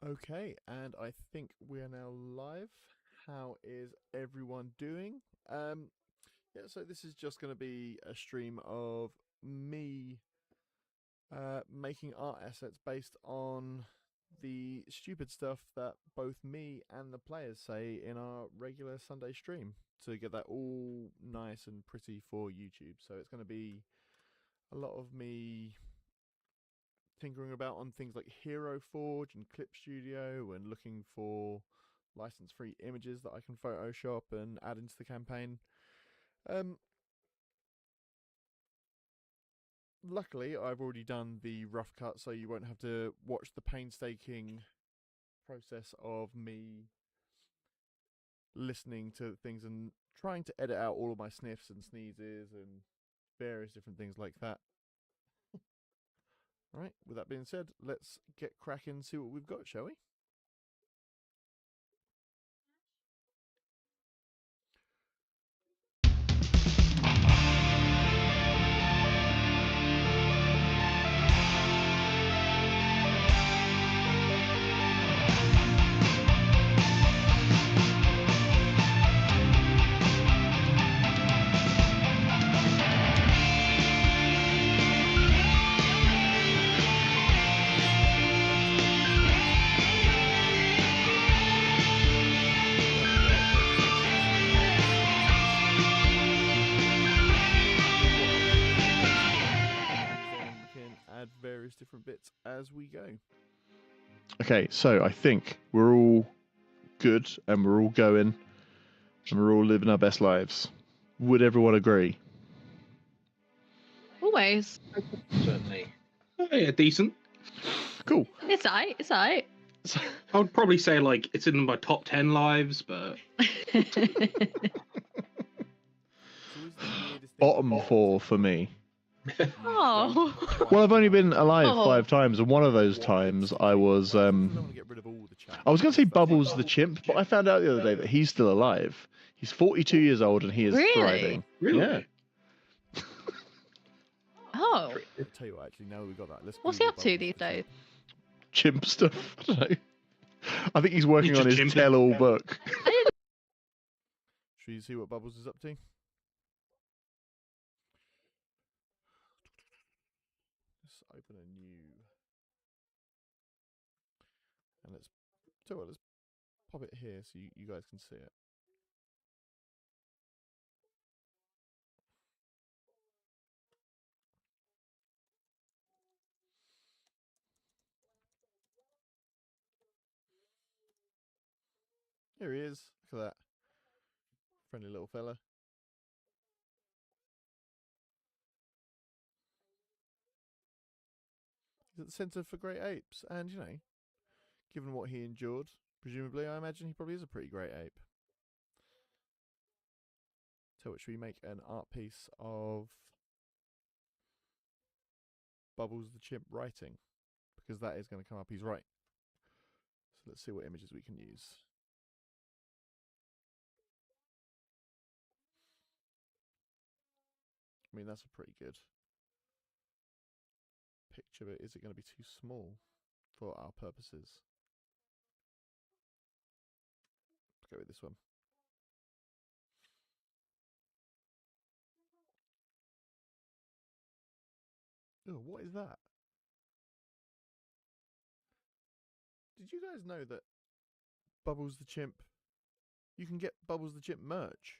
Okay, and I think we are now live. How is everyone doing? Yeah, so this is just going to be a stream of me making art assets based on the stupid stuff that both me and the players say in our regular Sunday stream to get that all nice and pretty for YouTube. So it's going to be a lot of me tinkering about on things like Hero Forge and Clip Studio and looking for license free images that I can Photoshop and add into the campaign. Um, Luckily, I've already done the rough cut, so you won't have to watch the painstaking process of me listening to things and trying to edit out all of my sniffs and sneezes and various different things like that. All right, with that being said, let's get cracking and see what we've got, shall we? Add various different bits as we go. Okay, so I think we're all good and we're all going and we're all living our best lives. Would everyone agree? Always. Certainly. Yeah, decent. Cool. It's alright. It's alright. I would probably say like it's in my top 10 lives, but Bottom four for me. Oh. Well, I've only been alive 5 times, and one of those times I was I was going to say Bubbles the chimp, but I found out the other day that he's still alive. He's 42 years old and he is Really? thriving. really. Yeah. Oh. I'll tell you what, actually, now that we got that, let's What's he Google up to Bubbles these the chimp. days? Chimp stuff. I don't know. I think he's working He's on his just chimping. tell-all book. Should you see what Bubbles is up to? Let's open a new, and let's pop it here so you guys can see it. Here he is. Look at that friendly little fella. He's at the Centre for Great Apes, and given what he endured, presumably, I imagine he probably is a pretty great ape. So, should we make an art piece of Bubbles the chimp writing? Because that is going to come up. He's right. So let's see what images we can use. I mean, that's a pretty good picture, but is it going to be too small for our purposes? Let's go with this one. Oh, what is that? Did you guys know that Bubbles the chimp, you can get Bubbles the chimp merch?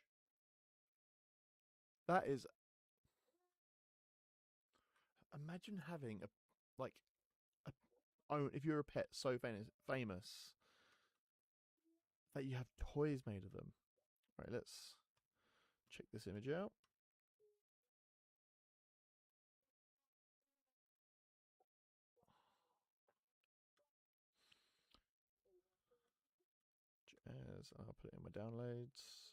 That is, imagine having if you're a pet so famous that you have toys made of them. All right, let's check this image out. As I'll put it in my downloads.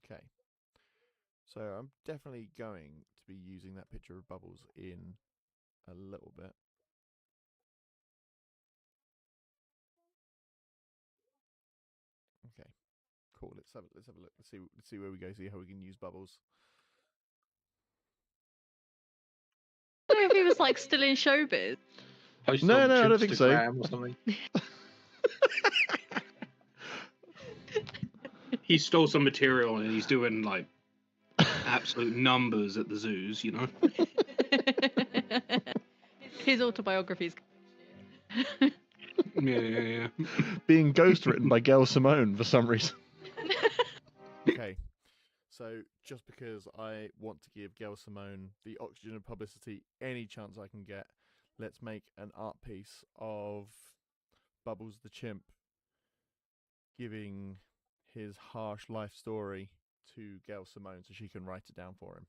Okay. So I'm definitely going to be using that picture of Bubbles in a little bit. let's have a look. Let's see where we go. See how we can use bubbles. I don't know if he was like still in showbiz. Posted No, on no, I don't think so. Chipstagram or something. He stole some material and he's doing like absolute numbers at the zoos, you know. His autobiography's. Yeah. Being ghostwritten by Gail Simone for some reason. Okay. So just because I want to give Gail Simone the oxygen of publicity any chance I can get, let's make an art piece of Bubbles the chimp giving his harsh life story to Gail Simone so she can write it down for him.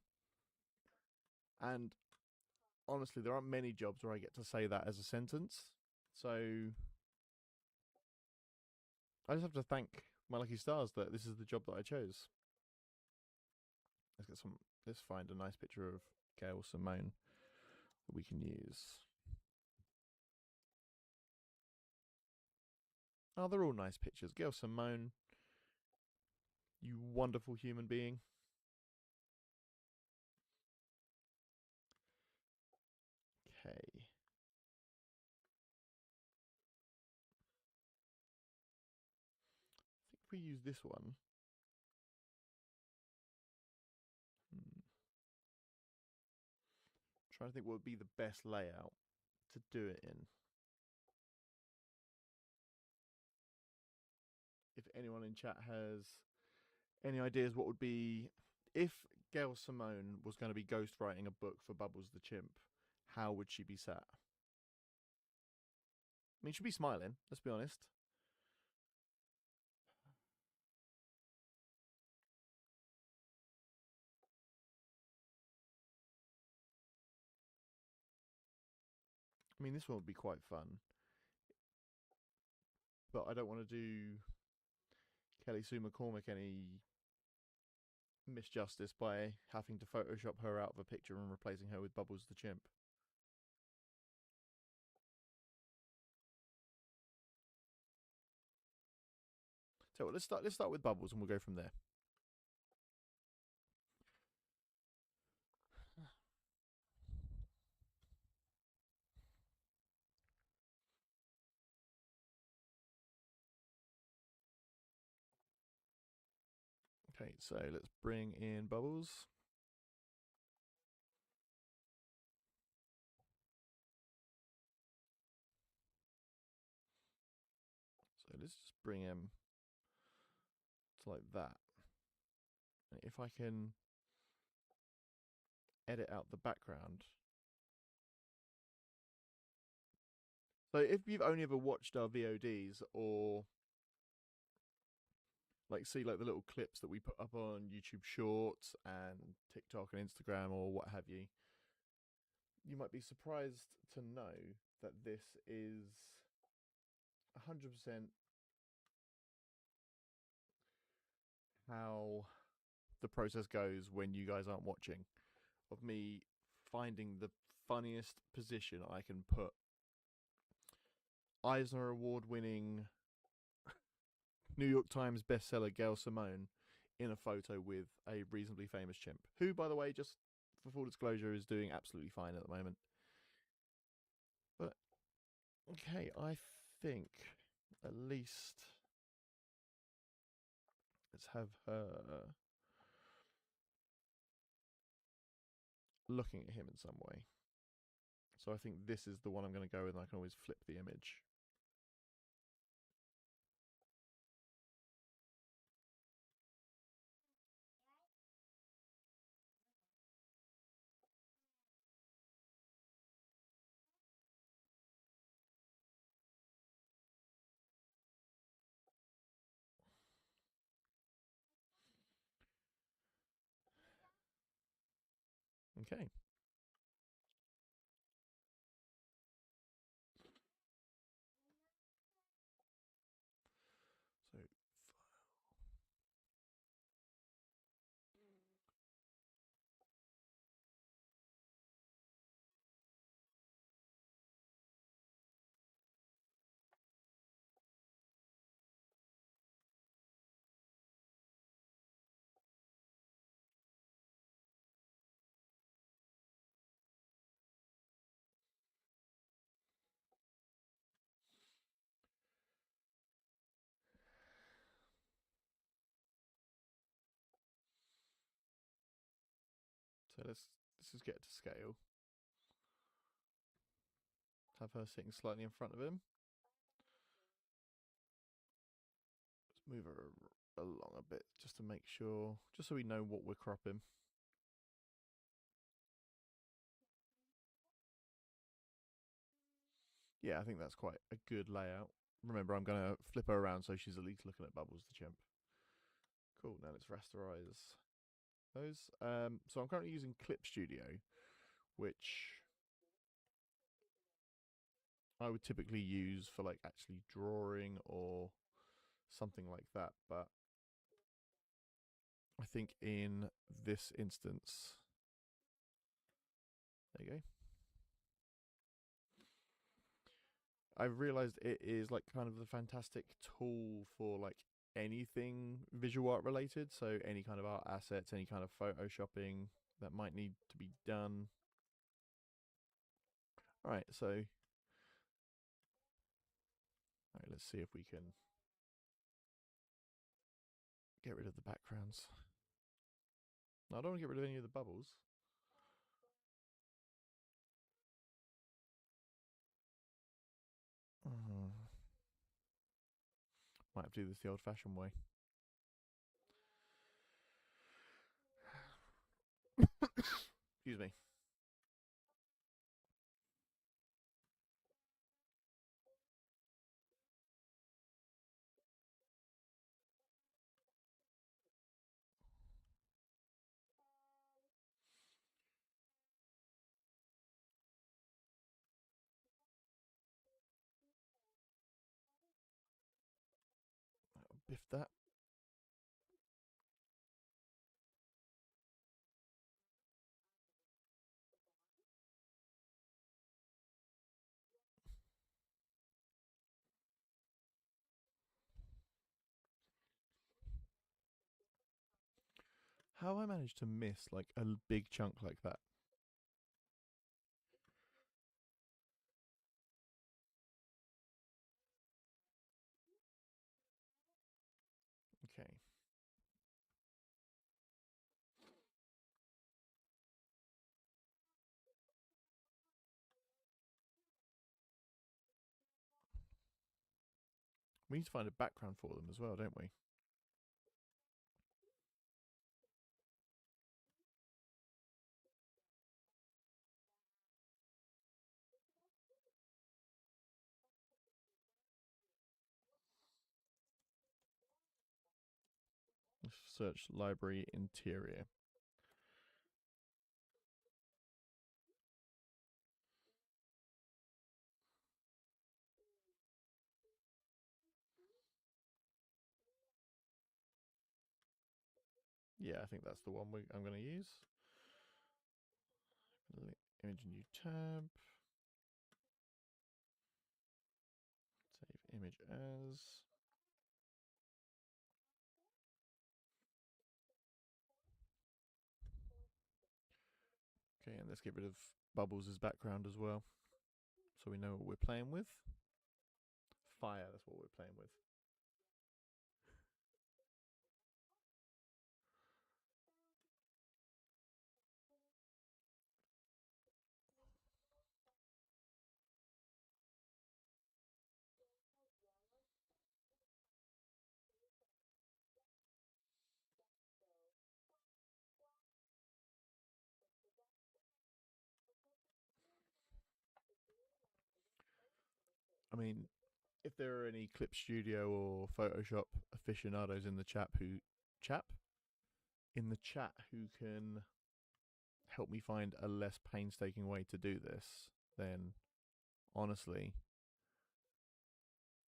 And honestly, there aren't many jobs where I get to say that as a sentence. So I just have to thank my lucky stars that this is the job that I chose. Let's find a nice picture of Gail Simone that we can use. Oh, they're all nice pictures. Gail Simone, you wonderful human being. Okay. I think if we use this one. Trying to think what would be the best layout to do it in. If anyone in chat has any ideas what would be, if Gail Simone was going to be ghostwriting a book for Bubbles the Chimp, how would she be sat? I mean, she'd be smiling, let's be honest. I mean, this one would be quite fun. But I don't want to do Kelly Sue McCormick any misjustice by having to Photoshop her out of a picture and replacing her with Bubbles the Chimp. So let's start with Bubbles and we'll go from there. Okay, so let's bring in Bubbles. So let's just bring him to like that. And if I can edit out the background. So if you've only ever watched our VODs or like see like the little clips that we put up on YouTube Shorts and TikTok and Instagram or what have you, you might be surprised to know that this is 100% how the process goes when you guys aren't watching, of me finding the funniest position I can put Eisner Award winning New York Times bestseller Gail Simone in a photo with a reasonably famous chimp, who, by the way, just for full disclosure, is doing absolutely fine at the moment. But okay, I think at least let's have her looking at him in some way. So I think this is the one I'm going to go with, and I can always flip the image. Okay. So So let's just get to scale. Have her sitting slightly in front of him. Let's move her along a bit just to make sure, just so we know what we're cropping. Yeah, I think that's quite a good layout. Remember, I'm going to flip her around so she's at least looking at Bubbles the chimp. Cool, now let's rasterize those. So I'm currently using Clip Studio, which I would typically use for like actually drawing or something like that, but I think in this instance, there you go. I've realized it is like kind of the fantastic tool for like anything visual art related. So any kind of art assets, any kind of photoshopping that might need to be done. All right, so let's see if we can get rid of the backgrounds. No, I don't want to get rid of any of the bubbles. Might have to do this the old-fashioned way. Excuse me. Biff that. How I managed to miss like a big chunk like that? Okay. We need to find a background for them as well, don't we? Let's search library interior. Yeah, I think that's the one I'm going to use. Image new tab. Save image as. Okay, and let's get rid of Bubbles' background as well, so we know what we're playing with. Fire, that's what we're playing with. I mean, if there are any Clip Studio or Photoshop aficionados in the chat who can help me find a less painstaking way to do this, then honestly,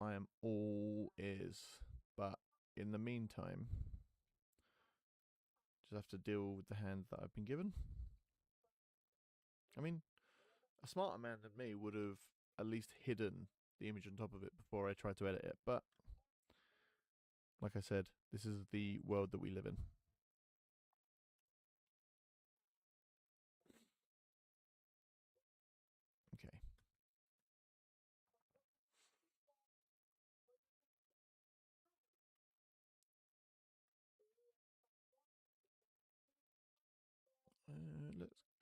I am all ears. But in the meantime, just have to deal with the hand that I've been given. I mean, a smarter man than me would have at least hidden the image on top of it before I tried to edit it. But like I said, this is the world that we live in. Okay.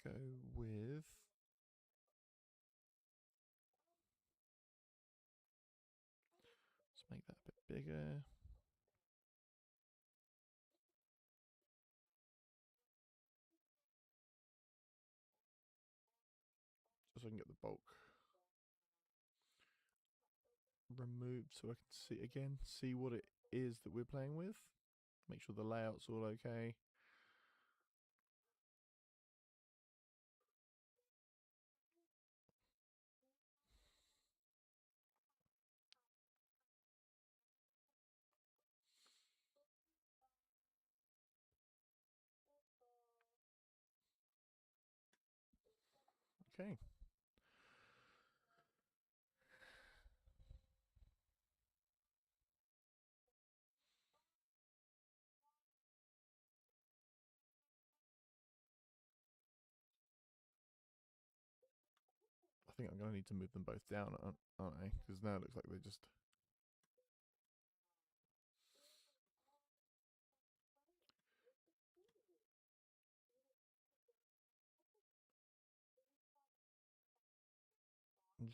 go with... Let's make that a bit bigger. Just so I can get the bulk removed so I can see again, see what it is that we're playing with. Make sure the layout's all okay. Okay. I think I'm going to need to move them both down, aren't I? Because now it looks like they're just...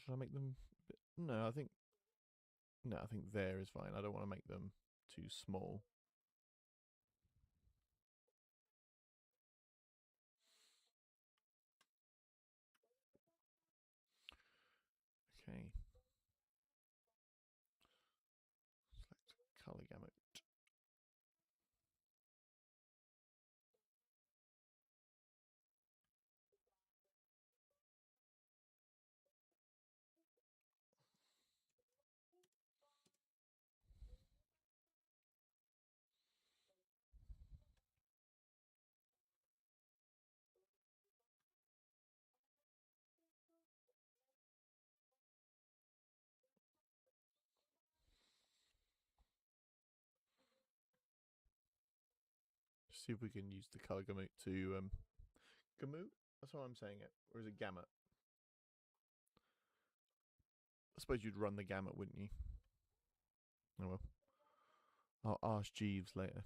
Should I make them... No, I think... No, I think there is fine. I don't want to make them too small. Okay. Select color gamut. See if we can use the color gamut to gamut. That's how I'm saying it, or is it gamut? I suppose you'd run the gamut, wouldn't you? Oh well. I'll ask Jeeves later.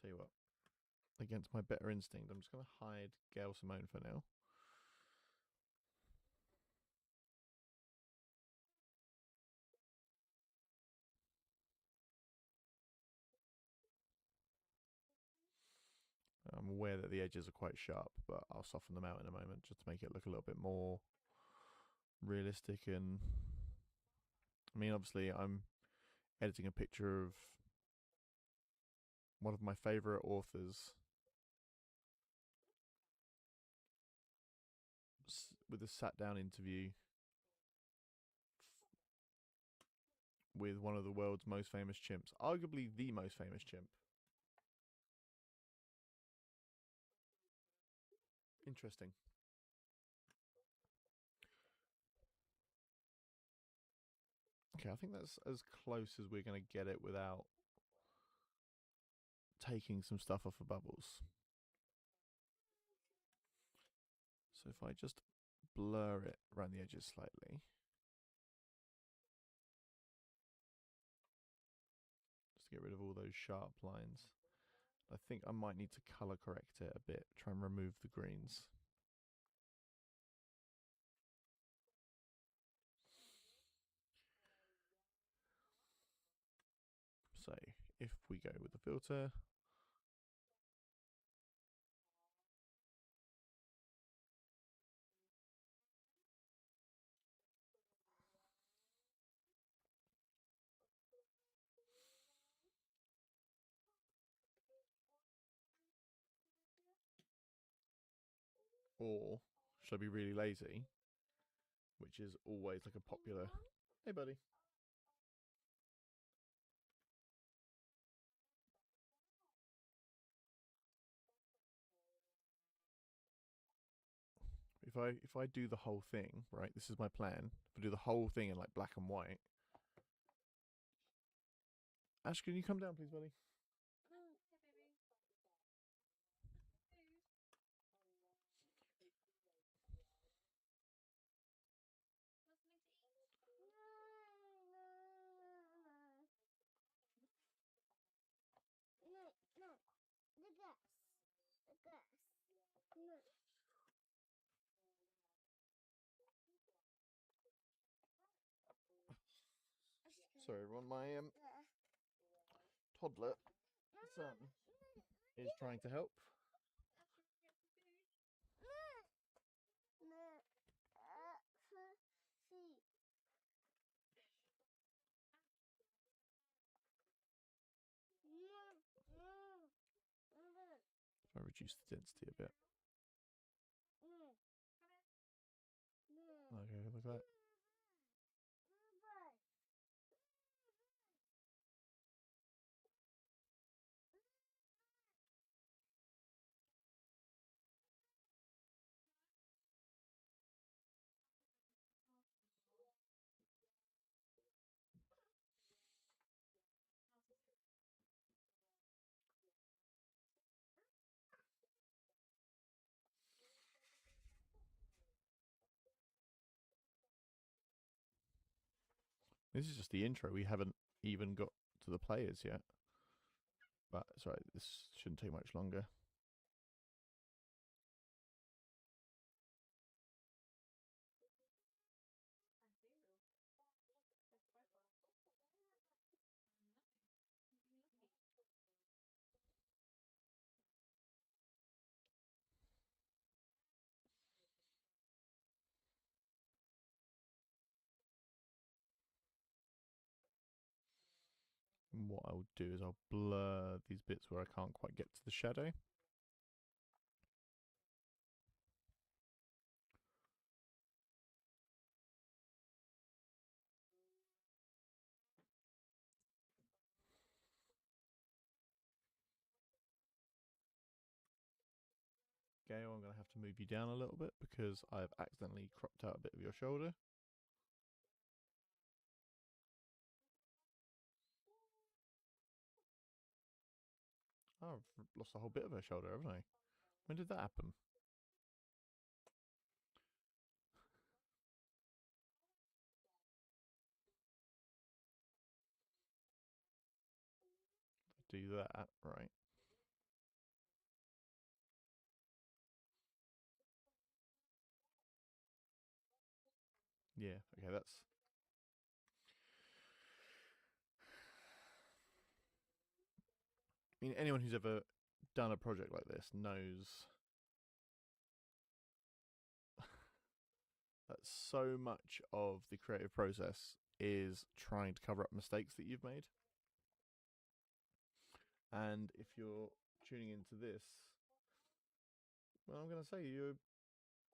Tell you what. Against my better instinct, I'm just going to hide Gail Simone for now. I'm aware that the edges are quite sharp, but I'll soften them out in a moment just to make it look a little bit more realistic. And I mean, obviously, I'm editing a picture of one of my favorite authors with a sat down interview with one of the world's most famous chimps, arguably the most famous chimp. Interesting. Okay, I think that's as close as we're going to get it without taking some stuff off of Bubbles. So if I just blur it around the edges slightly. Just to get rid of all those sharp lines. I think I might need to color correct it a bit, try and remove the greens. So if we go with the filter, or should I be really lazy, which is always like a popular... Hey buddy. If I do the whole thing, right, this is my plan. If I do the whole thing in like black and white. Ash, can you come down please, buddy? Sorry, everyone. My toddler son is trying to help. If I reduce the density a bit. Okay, look at that. This is just the intro. We haven't even got to the players yet. But sorry, this shouldn't take much longer. And what I'll do is I'll blur these bits where I can't quite get to the shadow. Gail, I'm going to have to move you down a little bit because I've accidentally cropped out a bit of your shoulder. Oh, I've lost a whole bit of her shoulder, haven't I? When did that happen? Do that, right. Yeah, okay, that's... I mean, anyone who's ever done a project like this knows that so much of the creative process is trying to cover up mistakes that you've made. And if you're tuning into this, well, I'm going to say you're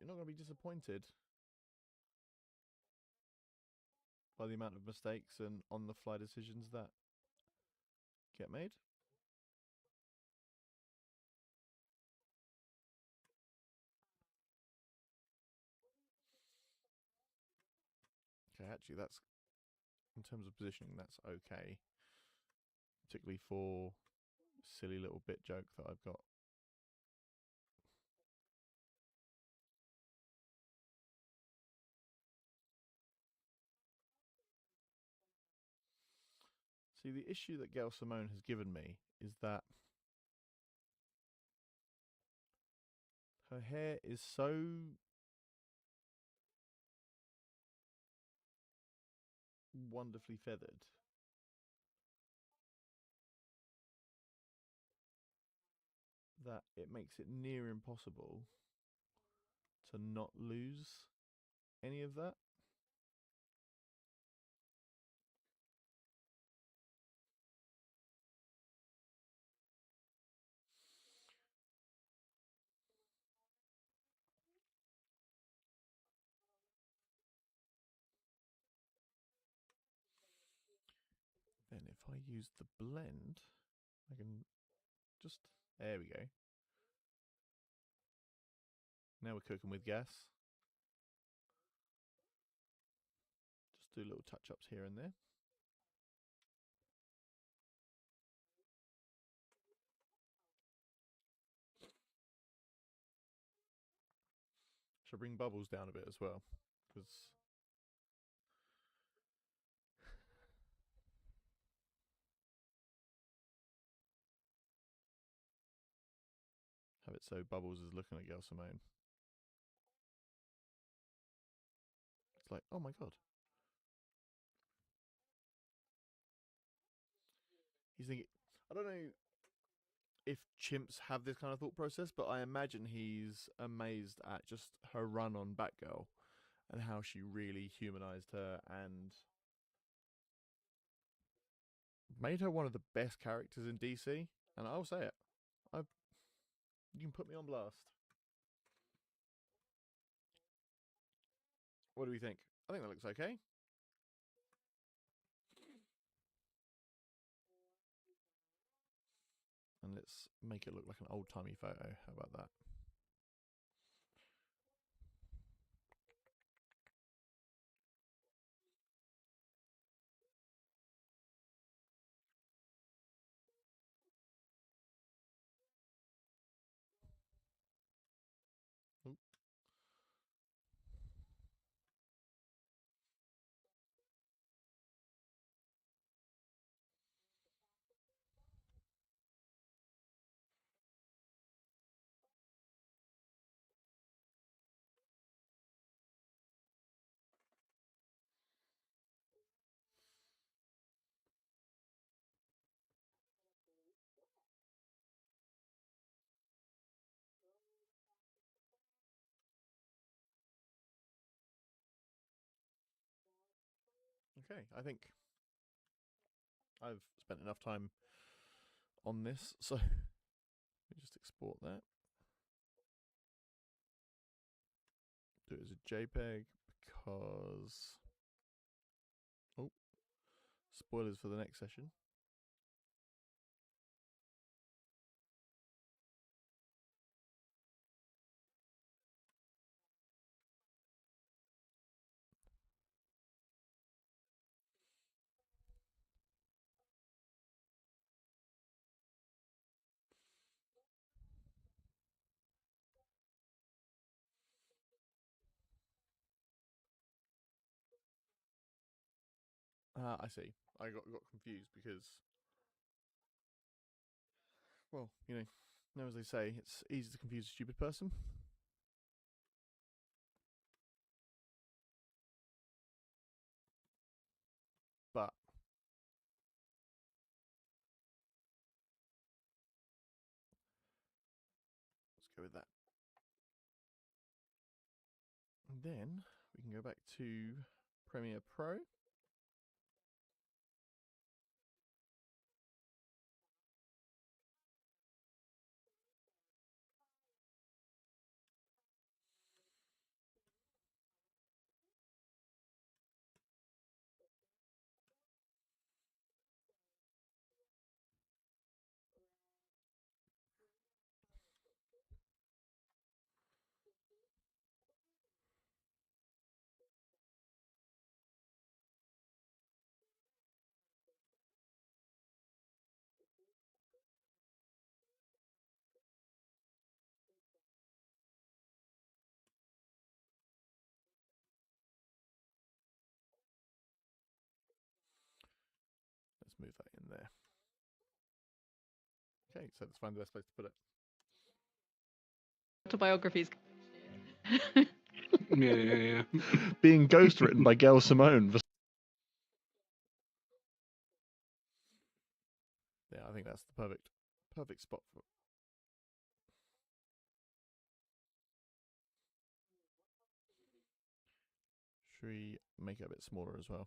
not going to be disappointed by the amount of mistakes and on-the-fly decisions that get made. Okay, actually, that's, in terms of positioning, that's okay. Particularly for a silly little bit joke that I've got. See, the issue that Gail Simone has given me is that her hair is so wonderfully feathered that it makes it near impossible to not lose any of that. Then if I use the blend, I can just... There we go. Now we're cooking with gas. Just do little touch-ups here and there. Should bring bubbles down a bit as well, because have it so Bubbles is looking at Gail Simone. It's like, oh my god. I don't know if chimps have this kind of thought process, but I imagine he's amazed at just her run on Batgirl and how she really humanized her and made her one of the best characters in DC. And I'll say it. You can put me on blast. What do we think? I think that looks okay. And let's make it look like an old-timey photo. How about that? Oop. Okay, I think I've spent enough time on this, so let me just export that. Do it as a JPEG because spoilers for the next session. I see. I got confused because, well, you know, as they say, it's easy to confuse a stupid person. But let's go with that. And then we can go back to Premiere Pro. Let's move that in there. Okay, so let's find the best place to put it. Autobiographies. Yeah. Being ghostwritten by Gail Simone. Yeah, I think that's the perfect spot for it. Should we make it a bit smaller as well?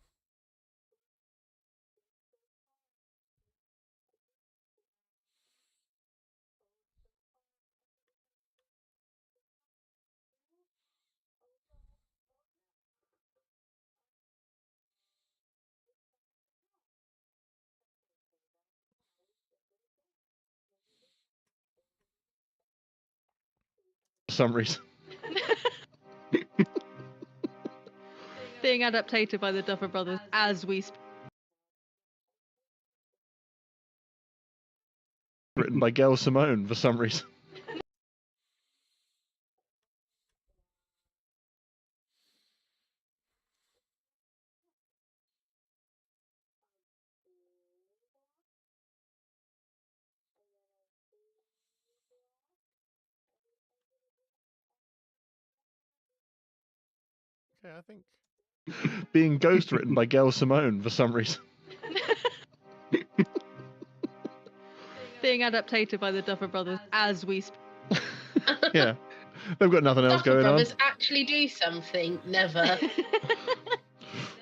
For some reason. Being adapted by the Duffer Brothers as we speak. Written by Gail Simone for some reason. Okay, I think Being ghostwritten by Gail Simone for some reason. being adapted by the Duffer Brothers as we speak. Yeah. They've got nothing else Duffer going Brothers on. actually do something. Never.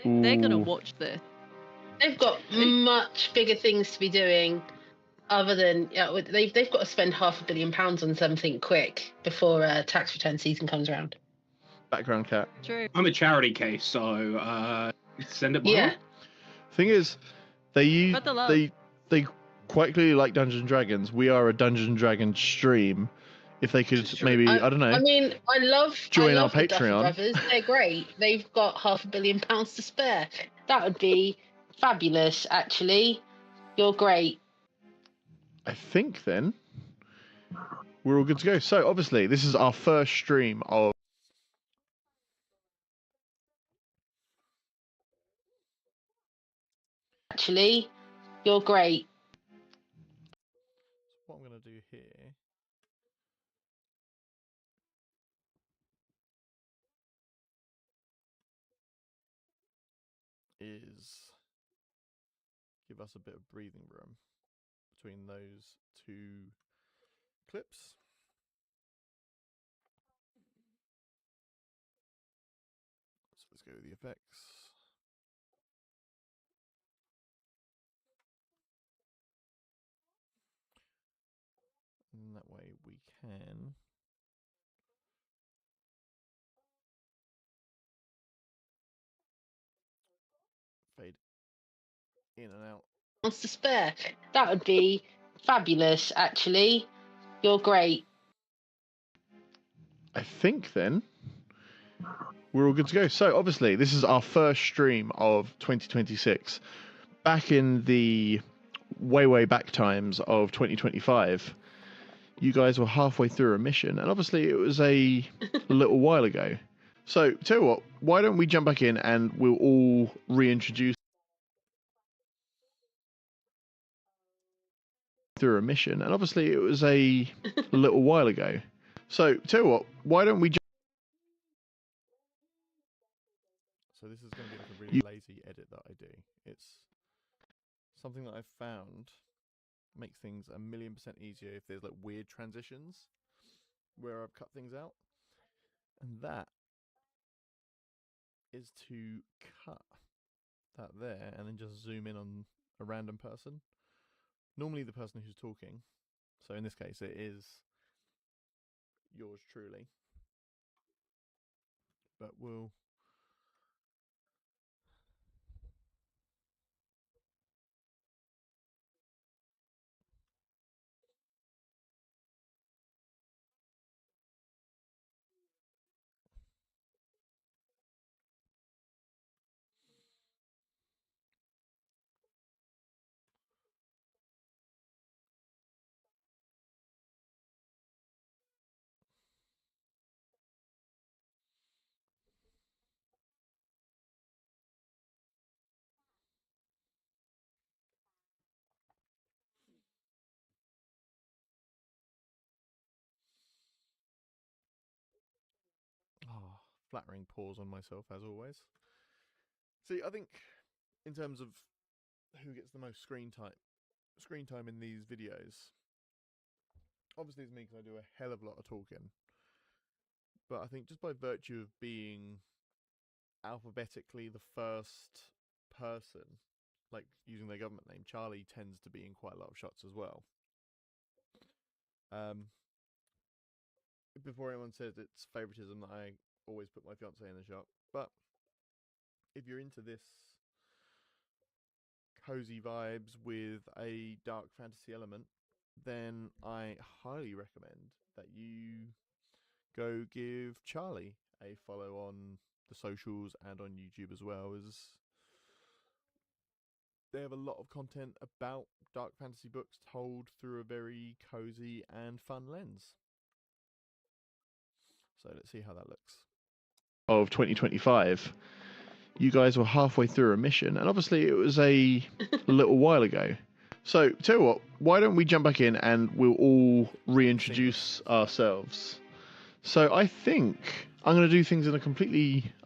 They're gonna Ooh. watch this. They've got much bigger things to be doing. Other than they've got to spend £500 million on something quick before tax return season comes around. Background cat. True. I'm a charity case, so send it my Yeah. way. Thing is, they Spread the love. they quite clearly like Dungeons and Dragons. We are a Dungeons and Dragons stream. If they could This is true. maybe, I don't know. I mean, I love Join our the Duffer Patreon. Brothers. They're great. They've got £500 million to spare. That would be fabulous. Actually, you're great. I think then we're all good to go. So obviously, this is our first stream of. Actually, you're great. What I'm going to do here is give us a bit of breathing room between those two clips. So let's go with the effects. And that way we can fade in and out. Wants to spare. That would be fabulous. Actually, you're great. I think then we're all good to go. So obviously, this is our first stream of 2026. Back in the way back times of 2025, you guys were halfway through a mission, and obviously it was a little while ago. So tell you what, why don't we jump back in and we'll all reintroduce through a mission, and obviously it was a little while ago. So tell you what, why don't we So this is going to be like a really lazy edit that I do. It's something that I've found makes things 1,000,000% easier if there's like weird transitions where I've cut things out. And that is to cut that there and then just zoom in on a random person. Normally the person who's talking. So in this case it is yours truly. But we'll flattering pause on myself as always. See, I think in terms of who gets the most screen time in these videos, obviously it's me because I do a hell of a lot of talking. But I think just by virtue of being alphabetically the first person, like using their government name, Charlie tends to be in quite a lot of shots as well. Before anyone says it's favoritism that I always put my fiance in the shot, but if you're into this cozy vibes with a dark fantasy element, then I highly recommend that you go give Charlie a follow on the socials and on YouTube as well, as they have a lot of content about dark fantasy books told through a very cozy and fun lens. So let's see how that looks. of 2025, you guys were halfway through a mission, and obviously it was a little while ago. So tell you what, why don't we jump back in and we'll all reintroduce ourselves. So I think I'm going to do things in I'm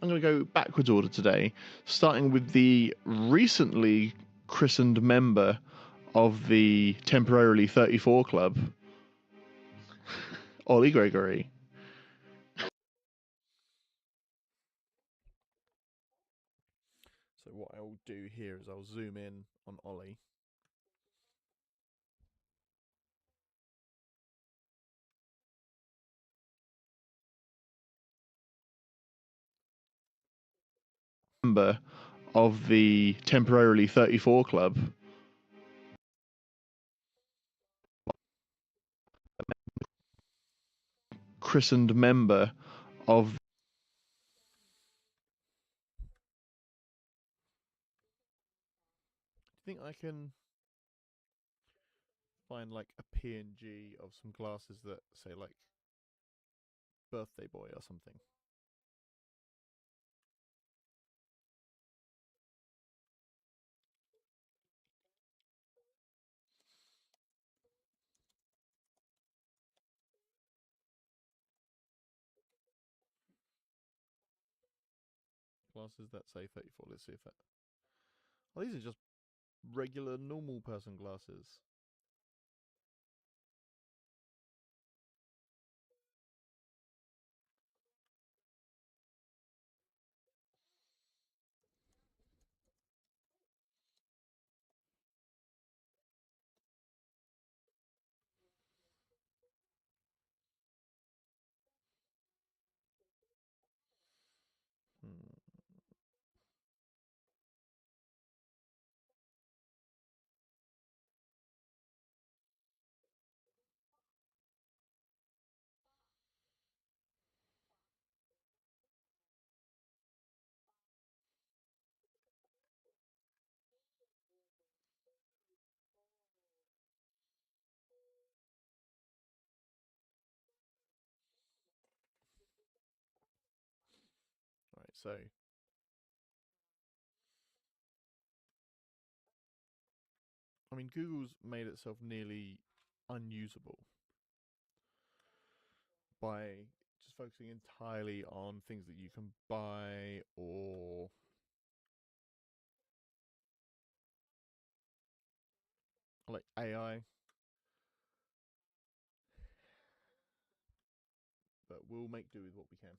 going to go backwards order today, starting with the recently christened member of the temporarily 34 club, Ollie Gregory. So what I'll do here is I'll zoom in on Ollie. Member of the temporarily 34 club, christened member of Do you think I can find like a PNG of some glasses that say like birthday boy or something? Glasses that say 34. Let's see if that. Oh, these are just regular normal person glasses. Hmm. Right, so I mean, Google's made itself nearly unusable by just focusing entirely on things that you can buy or like AI. But we'll make do with what we can.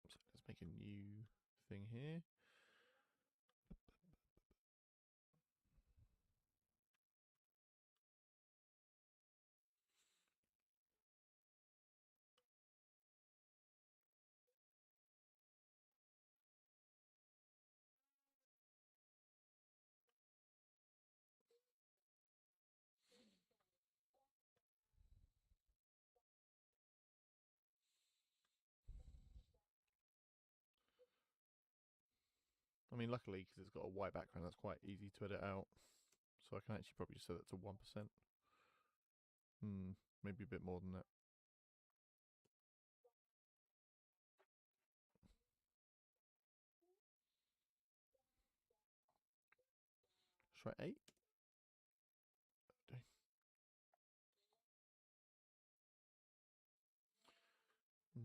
So let's make a new thing here. I mean, luckily, because it's got a white background, that's quite easy to edit out. So I can actually probably set that to 1%. Maybe a bit more than that. Try 8.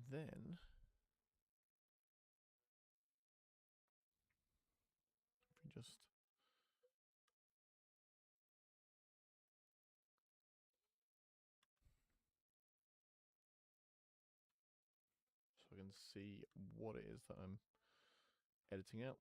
Then if we just so I can see what it is that I'm editing out.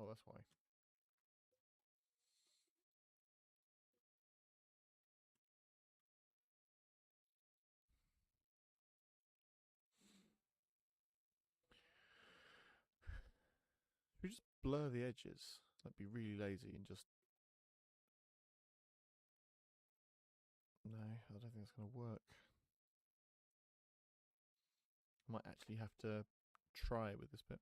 Oh, that's why. We just blur the edges. Like, be really lazy and just. No, I don't think that's going to work. I might actually have to try with this bit.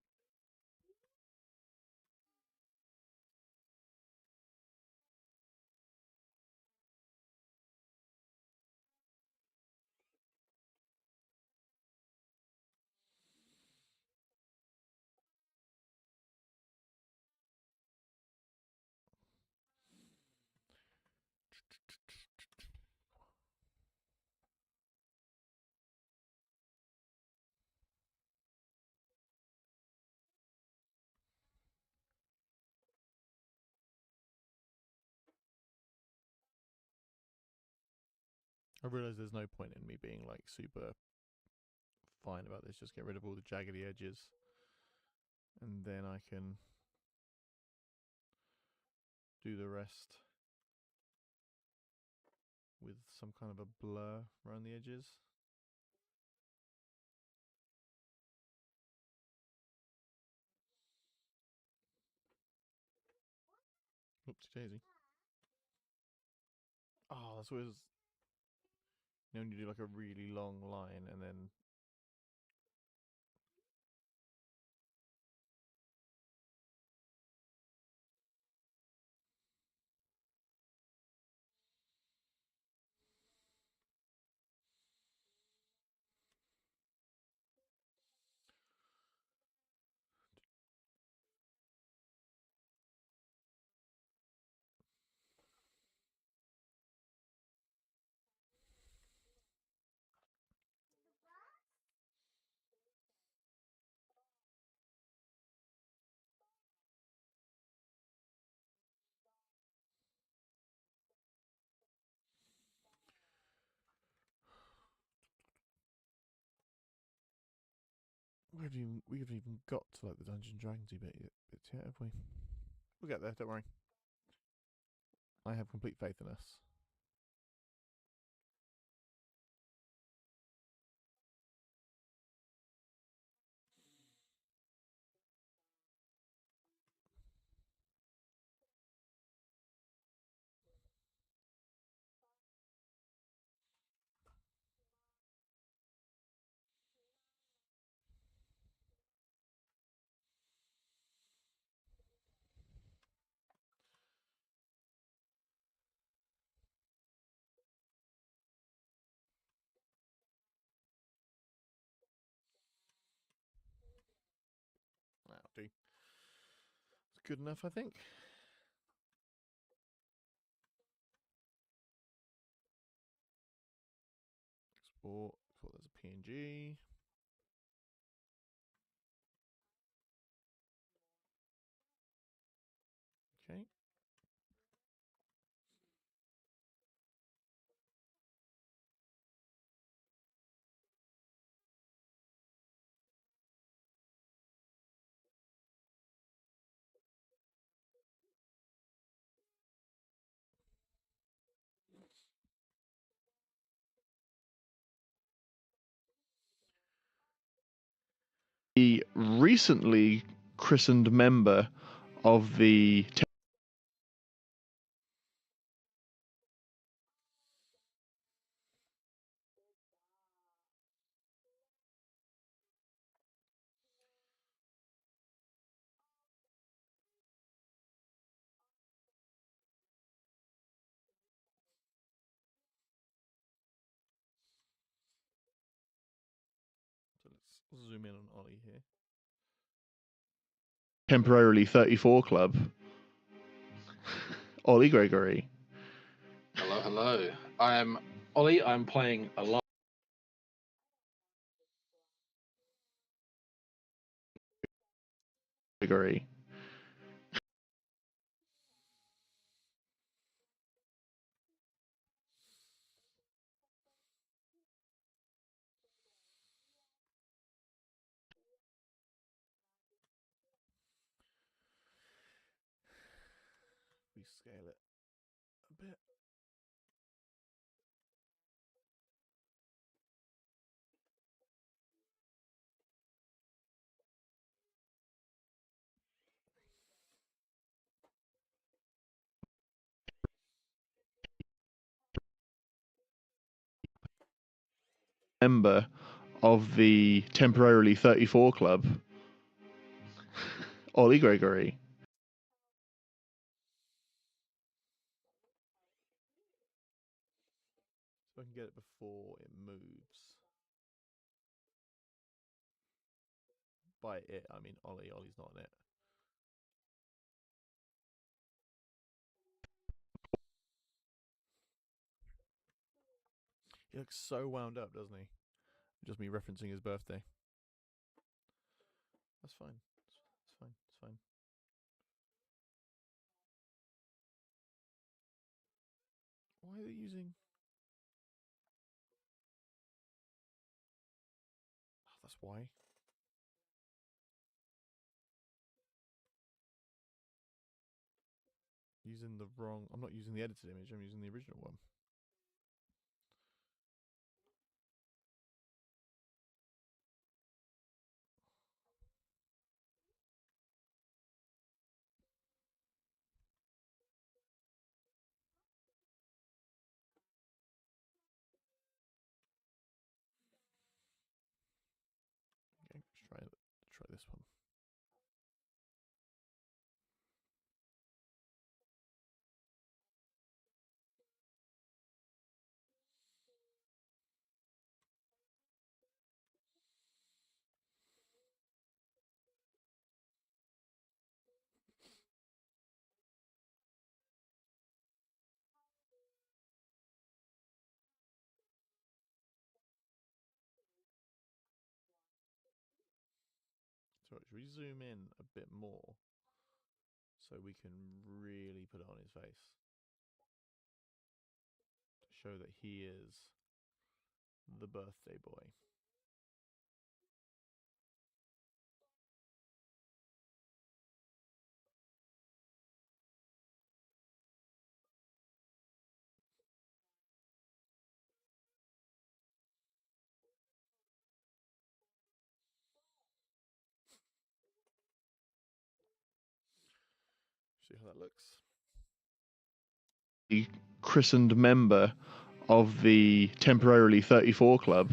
I realise there's no point in me being like super fine about this. Just get rid of all the jaggedy edges, and then I can do the rest with some kind of a blur around the edges. Oopsie daisy. Oh, that's always. You know, when you do like a really long line and then. We haven't even got to like the Dungeons Dragonsy bits yet, have we? We'll get there. Don't worry. I have complete faith in us. That'll do. It's good enough, I think. Export. Export as a PNG. Okay. The recently christened member of the So let's zoom in on Ollie here. temporarily 34 club, Ollie Gregory. Hello, hello. I am Ollie. I'm playing a lot. Gregory. rescale it a bit. Member of the temporarily 34 club, Ollie Gregory. So I can get it before it moves. By it, I mean Ollie. Ollie's not in it. He looks so wound up, doesn't he? Just me referencing his birthday. That's fine. It's fine. It's fine. Why are they using... Oh, that's why. Using the wrong... I'm not using the edited image, I'm using the original one. Okay, let's try this one. So should we zoom in a bit more so we can really put it on his face to show that he is the birthday boy. See how that looks. The christened member of the temporarily 34 club,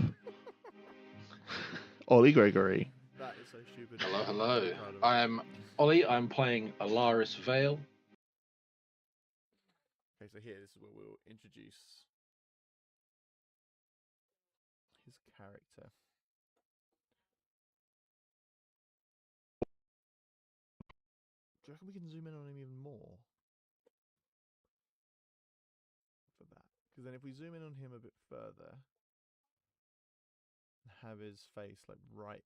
Ollie Gregory. That is so stupid. Hello, I'm so hello. proud of it. I am Ollie. I'm playing Alaris Vale. Okay, so here, this is where we'll introduce his character. Do you reckon we can zoom in on him even more? For that. Because then if we zoom in on him a bit further, have his face like right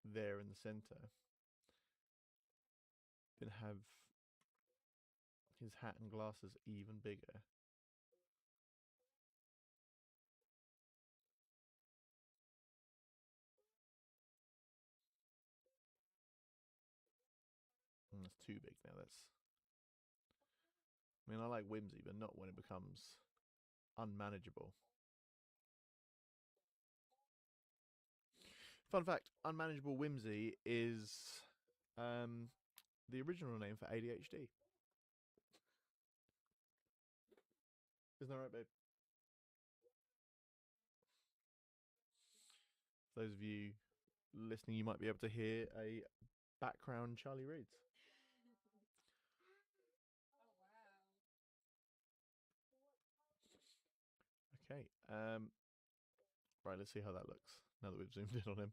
there in the center, then have his hat and glasses even bigger. That's too big now. I mean, I like whimsy, but not when it becomes unmanageable. Fun fact, unmanageable whimsy is the original name for ADHD. Isn't that right, babe? For those of you listening, you might be able to hear a background Charlie reads. Okay. Right, let's see how that looks now that we've zoomed in on him.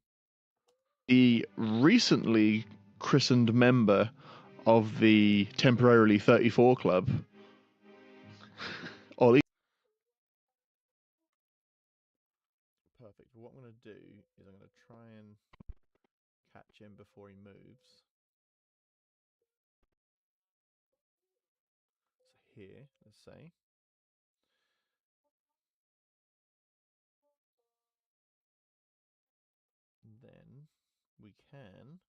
The recently christened member of the temporarily 34 club, Ollie. Perfect. Well, what I'm going to do is I'm going to try and catch him before he moves. So here, let's say. Then we can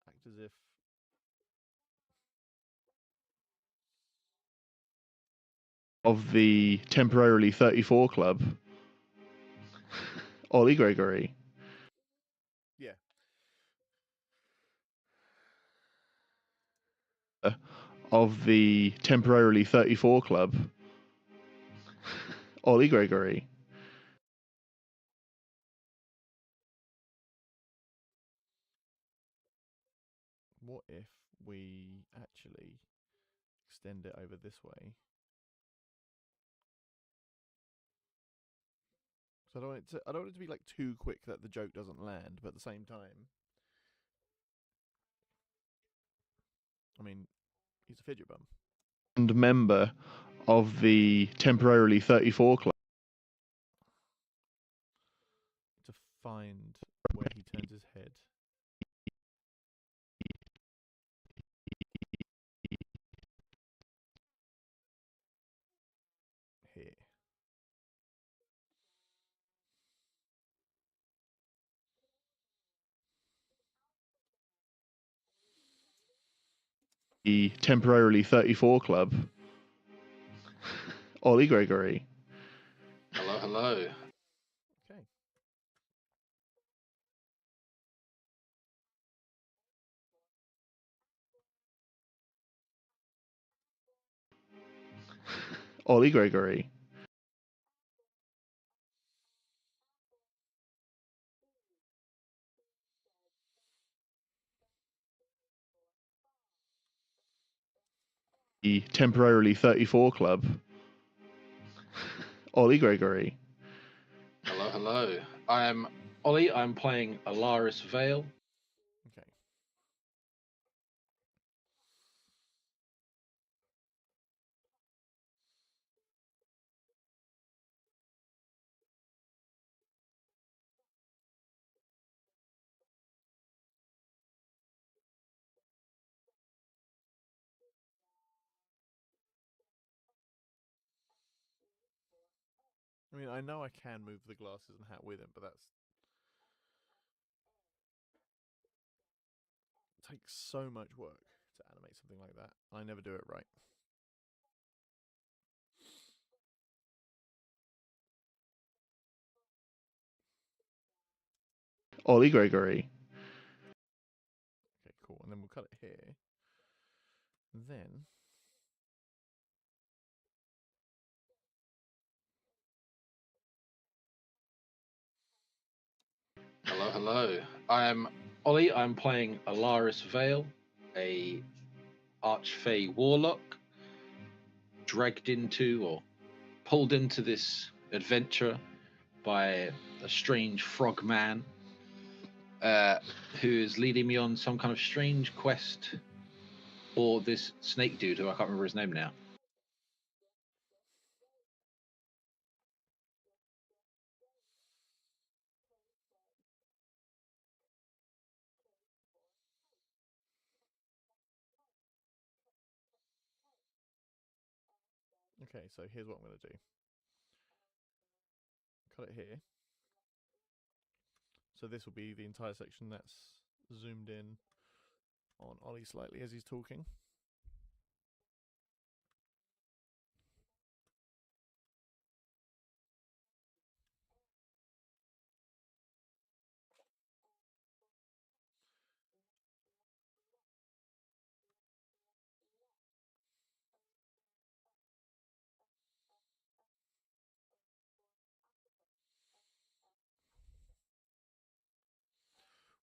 act as if of the temporarily 34 club, Ollie Gregory. Yeah. Of the temporarily 34 club, Ollie Gregory. What if we actually extend it over this way? So I don't want it to be like too quick that the joke doesn't land, but at the same time, I mean, he's a fidget bum. And member of the temporarily 34 club. To find where he turns his head. Here. The temporarily 34 club, Ollie Gregory. Hello, hello. Okay. Ollie Gregory. The temporarily 34 club, Ollie Gregory. Hello, hello. I am Ollie. I'm playing Alaris Vale. Okay. I mean, I know I can move the glasses and hat with him, but that's takes so much work to animate something like that. I never do it right. Ollie Gregory. Okay, cool. And then we'll cut it here. Then Hello, hello. I am Ollie. I'm playing Alaris Vale, a Archfey warlock, dragged into or pulled into this adventure by a strange frog man who is leading me on some kind of strange quest for this snake dude who I can't remember his name now. okay, so here's what I'm gonna do. Cut it here. So this will be the entire section that's zoomed in on Ollie slightly as he's talking.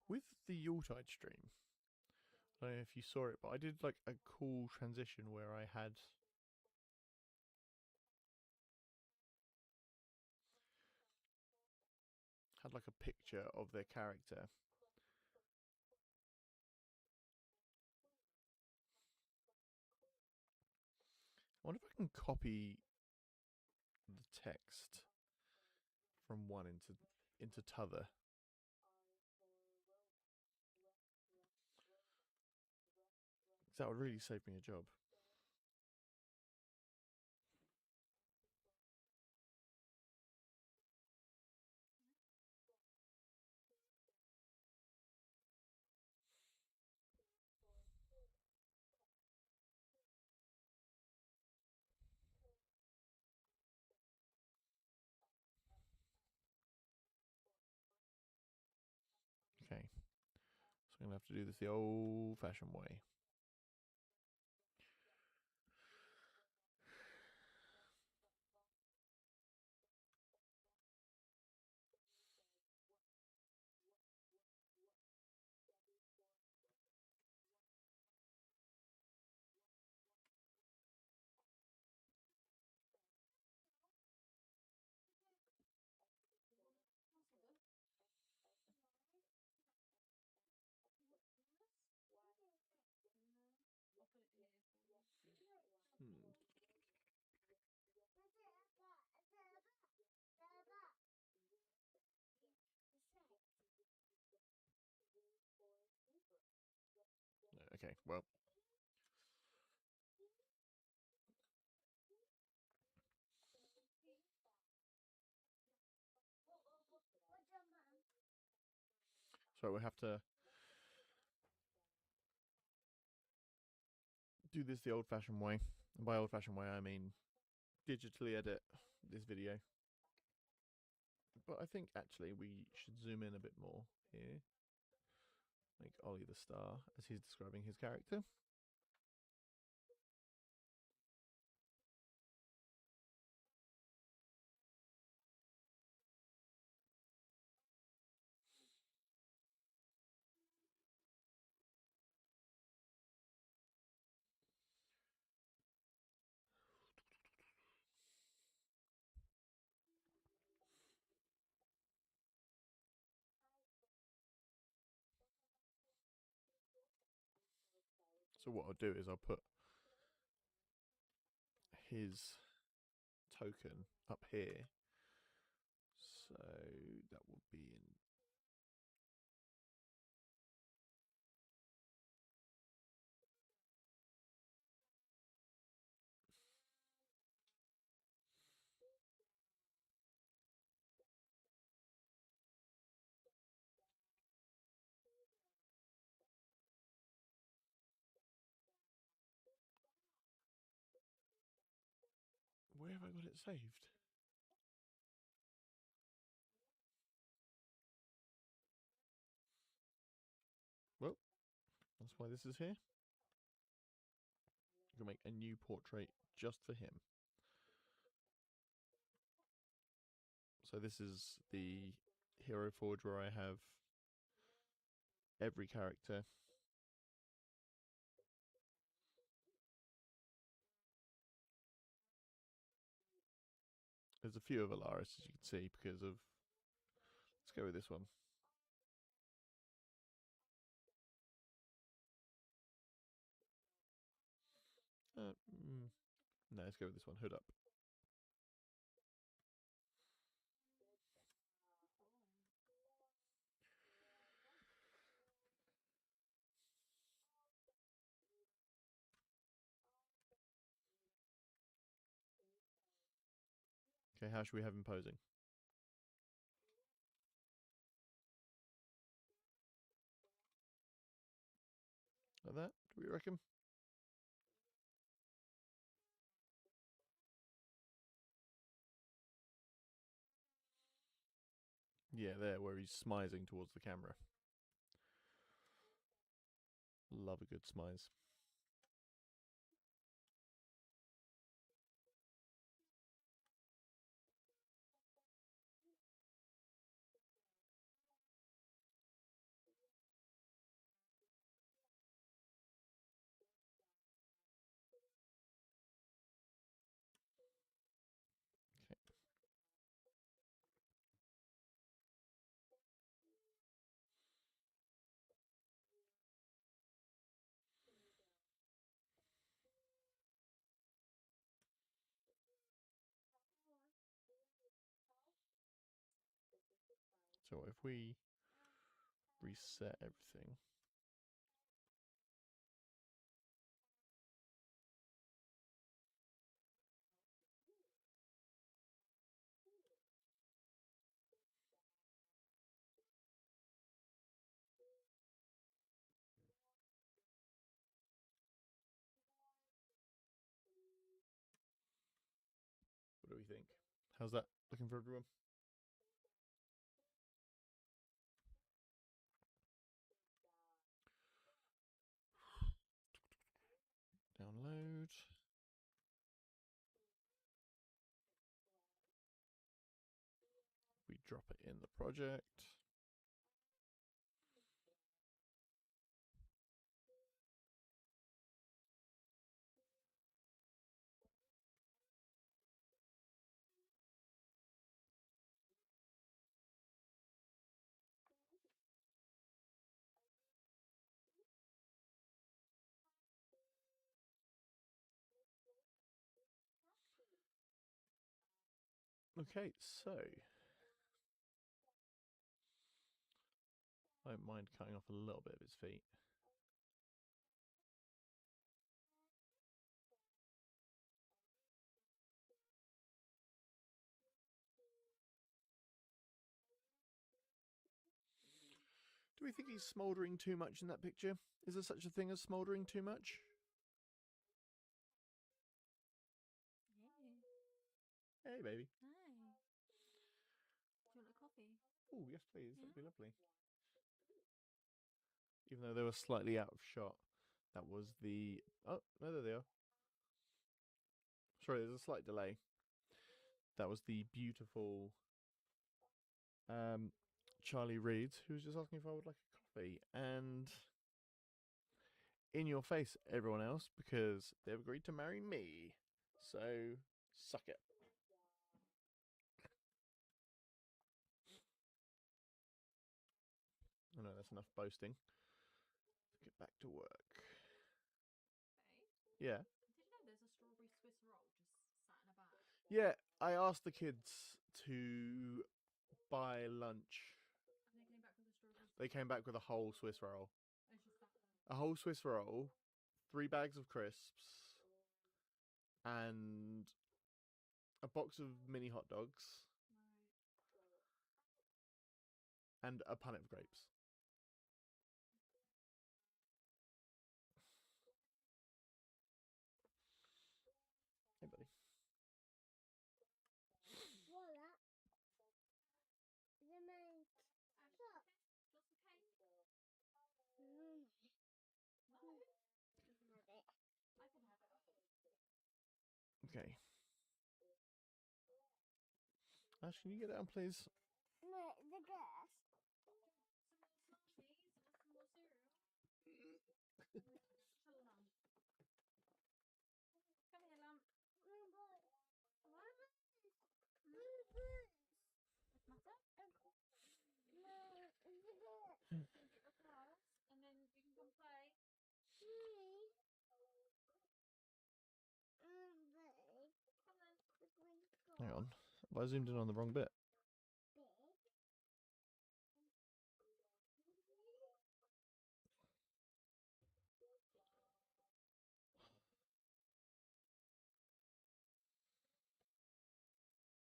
With the Yuletide stream, I don't know if you saw it, but I did like a cool transition where I had like a picture of their character. I wonder if I can copy the text from one into t'other. That would really save me a job. I'm going to have to do this the old-fashioned way. Hmm. Okay, well. So we have to do this the old-fashioned way. And by old-fashioned way, I mean digitally edit this video. But I think actually we should zoom in a bit more here. Make Ollie the star as he's describing his character. So what I'll do is I'll put his token up here. So that will be in. Where have I got it saved? Well, that's why this is here. You can make a new portrait just for him. So this is the Hero Forge where I have every character. There's a few of Alaris, as you can see, because of... Let's go with this one. No, let's go with this one. Hood up. Okay, how should we have him posing? Like that, do we reckon? Yeah, there, where he's smizing towards the camera. Love a good smize. Okay. So if we reset everything. What do we think? How's that looking for everyone? drop it in the project. Okay, so I don't mind cutting off a little bit of his feet. Do we think he's smouldering too much in that picture? Is there such a thing as smouldering too much? Yeah. Hey, baby. Hi. Do you want a coffee? Oh, yes, please. Yeah. That'd be lovely. Even though they were slightly out of shot, that was the... Oh, no, there they are. Sorry, there's a slight delay. That was the beautiful Charlie Reed, who was just asking if I would like a coffee. And in your face, everyone else, because they've agreed to marry me. So, suck it. Oh no, that's enough boasting. Let's get back to work. Hey, Yeah. did you know there's a strawberry Swiss roll just sat in a bag? Yeah, I asked the kids to buy lunch. And they came back with a strawberry. They came back with a whole Swiss roll. It's just sat there. A whole Swiss roll, 3 bags of crisps, and a box of mini hot dogs, Right. and a punnet of grapes. Hey, buddy. Okay. Ash, can you get down, please? No, the gas. Some more slushies and some more cereal. Hello, Lump. Come here, Lump. What? What's the matter? Go get your flowers and then you can come play. Hang on. Have I zoomed in on the wrong bit?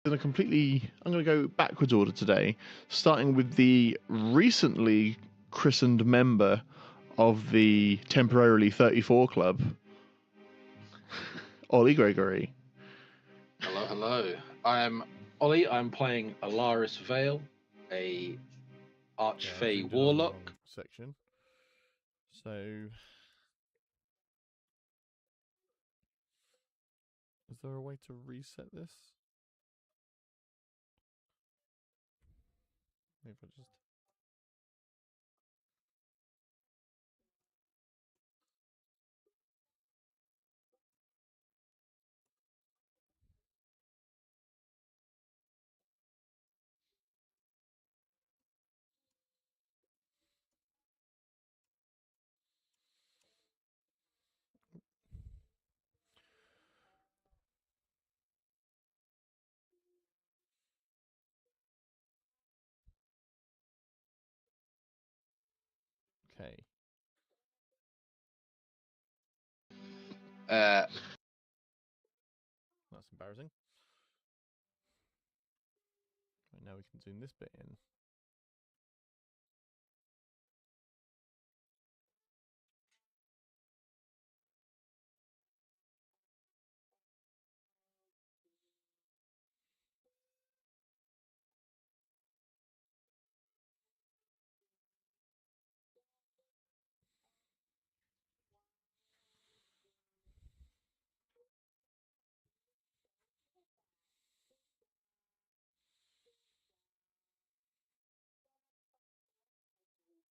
In a completely, I'm going to go backwards order today, starting with the recently christened member of the temporarily 34 club, Ollie Gregory. Hello, hello. I'm Ollie. I'm playing Alaris Vale, a Yeah, I Archfey zoomed in on the Warlock. wrong section. So, is there a way to reset this? Maybe if I just... Okay. That's embarrassing. Right, now we can zoom this bit in.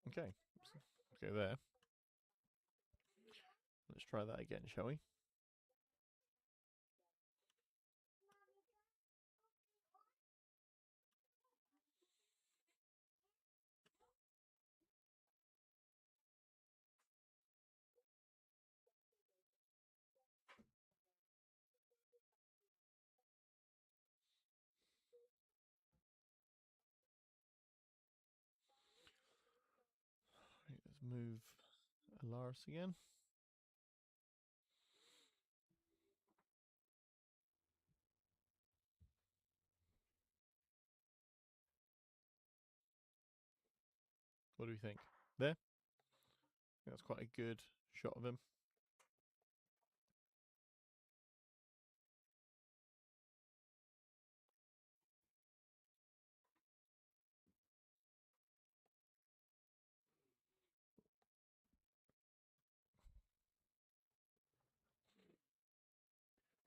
Okay, let's go there. Let's try that again, shall we? Right, let's move Alaris again. What do we think? There? I think that's quite a good shot of him.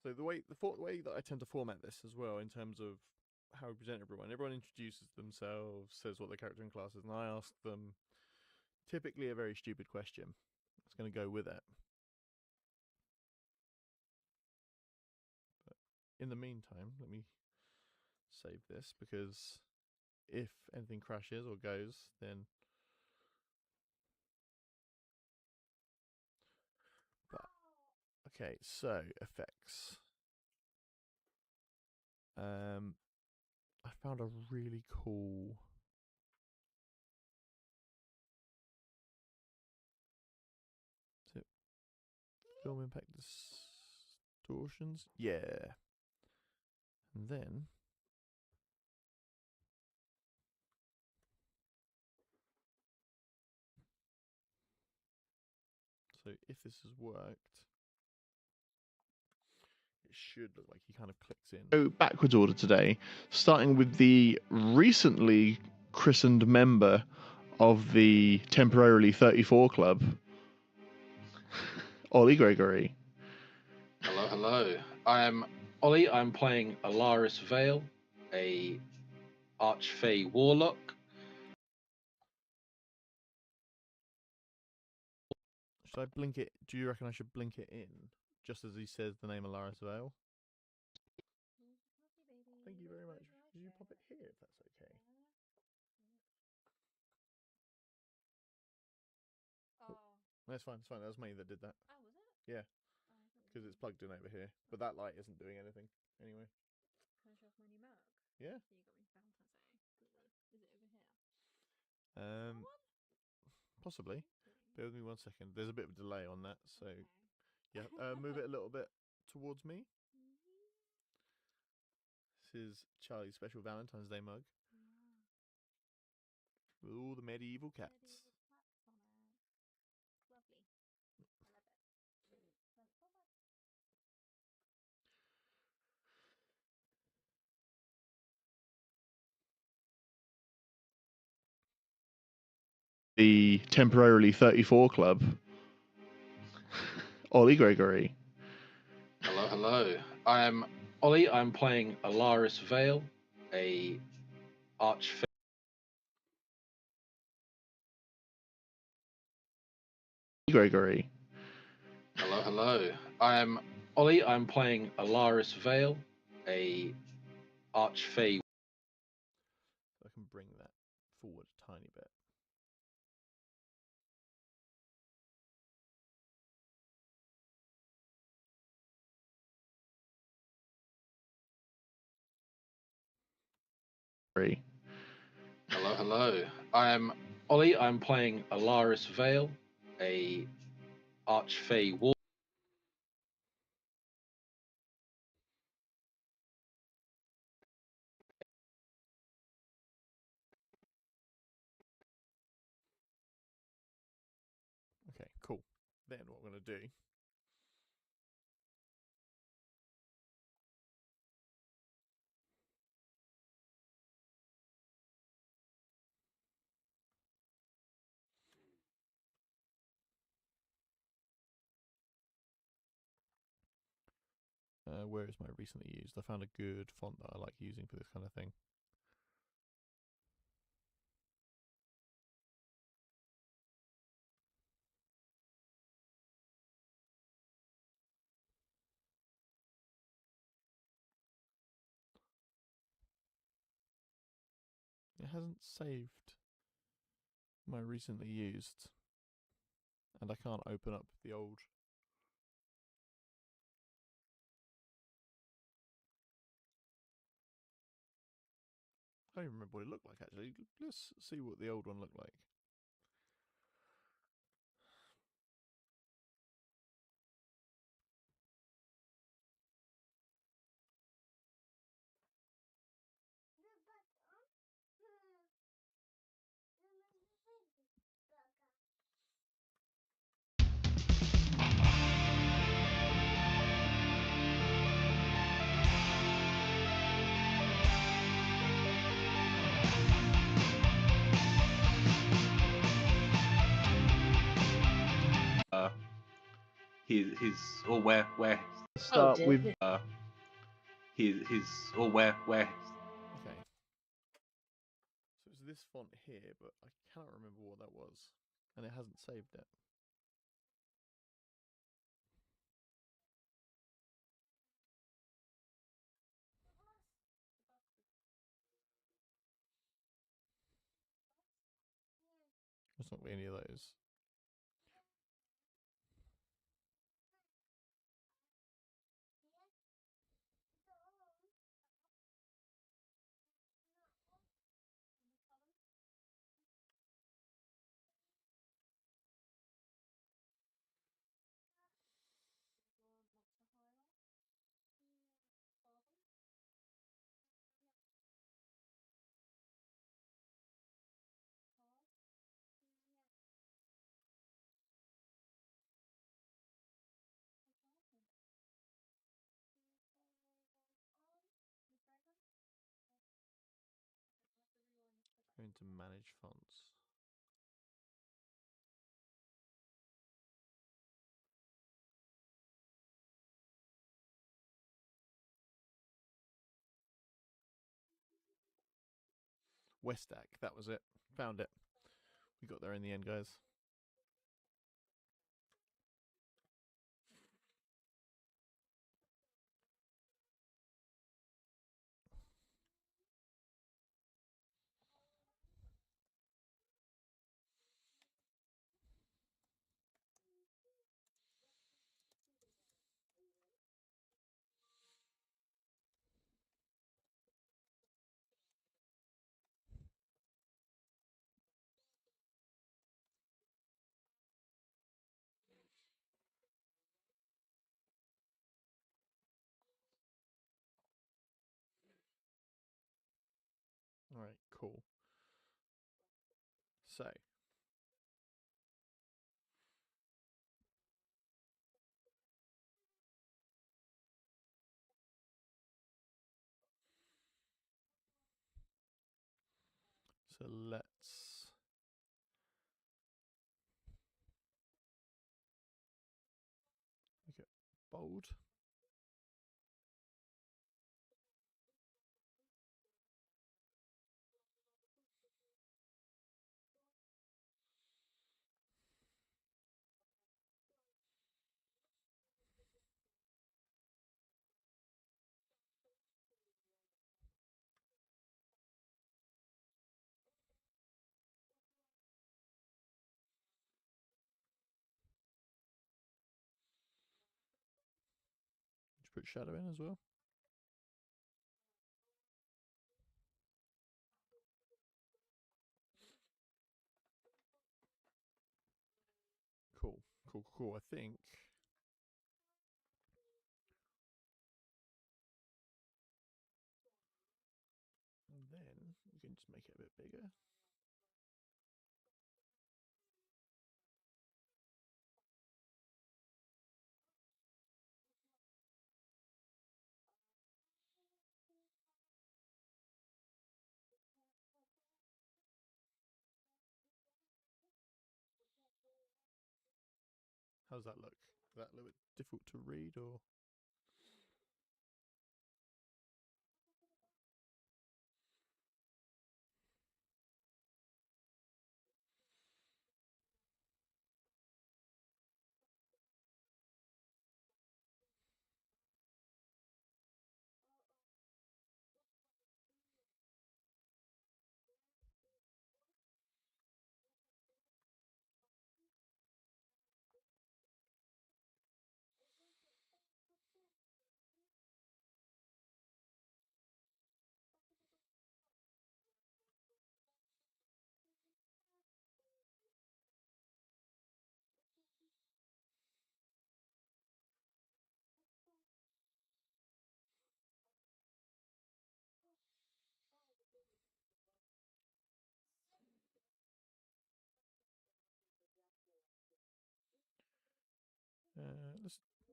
So the way that I tend to format this as well, in terms of how we present everyone introduces themselves, says what their character and class is, and I ask them typically a very stupid question. That's going to go with it. But in the meantime, let me save this, because if anything crashes or goes, then. But okay, so effects. I found a really cool. Is it film impact distortions? Yeah. And then so if this has worked, it should look like he kind of clicks in. So backwards order today, starting with the recently christened member of the temporarily 34 club, Ollie Gregory. Hello, hello. I am Ollie. I'm playing Alaris Vale, a Archfey Warlock. Should I blink it? Do you reckon I should blink it in just as he says the name Alaris Vale? Thank you very much. Could you pop it here if that's okay? That's fine. It's fine. That was me that did that. Oh, was it? Yeah, because it's plugged in over here. But that light isn't doing anything anyway. Can I show off my new Mac? Yeah. So you got me fantasy. Is it over here? Um, possibly. Bear with me 1 second. There's a bit of a delay on that, so yeah. Move it a little bit towards me. This is Charlie's special Valentine's Day mug with all the medieval cats. Lovely. I love it. The temporarily 34 club, Ollie Gregory. Hello, hello. I am Ollie. I'm playing Alaris Vale, a Archfey. Gregory. Hello, hello. I am Ollie. I'm playing Alaris Vale, a Archfey. I can bring that forward a tiny bit. Hello, hello. I am Ollie. I'm playing Alaris Vale, a Archfey Warlock. Okay, cool. Then what we're going to do. Where is my recently used? I found a good font that I like using for this kind of thing. it hasn't saved my recently used, and I can't open up the old. I don't even remember what it looked like actually. Let's see what the old one looked like. His or where Start dear. with his or where Okay. So it's this font here, but I cannot remember what that was, and it hasn't saved it. It's not any of those. Going to manage fonts. Westack, that was it. Found it. We got there in the end, guys. All right, cool. So, let's make it bold. Just put shadow in as well. Cool, cool, cool. I think. And then you can just make it a bit bigger. How's that look? Is that a little bit difficult to read, or?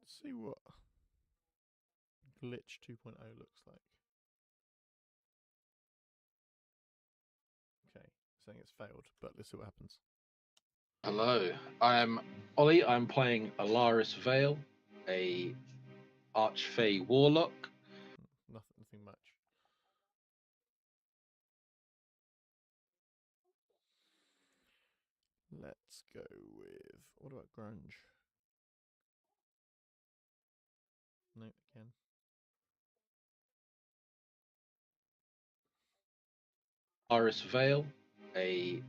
Let's see what glitch 2.0 looks like. Okay, saying it's failed, but let's see what happens. Hello, I am Ollie. I'm playing Alaris Vale, a Archfey Warlock. Nothing much. Let's go with, what about grunge? No, again. Alaris Vale, a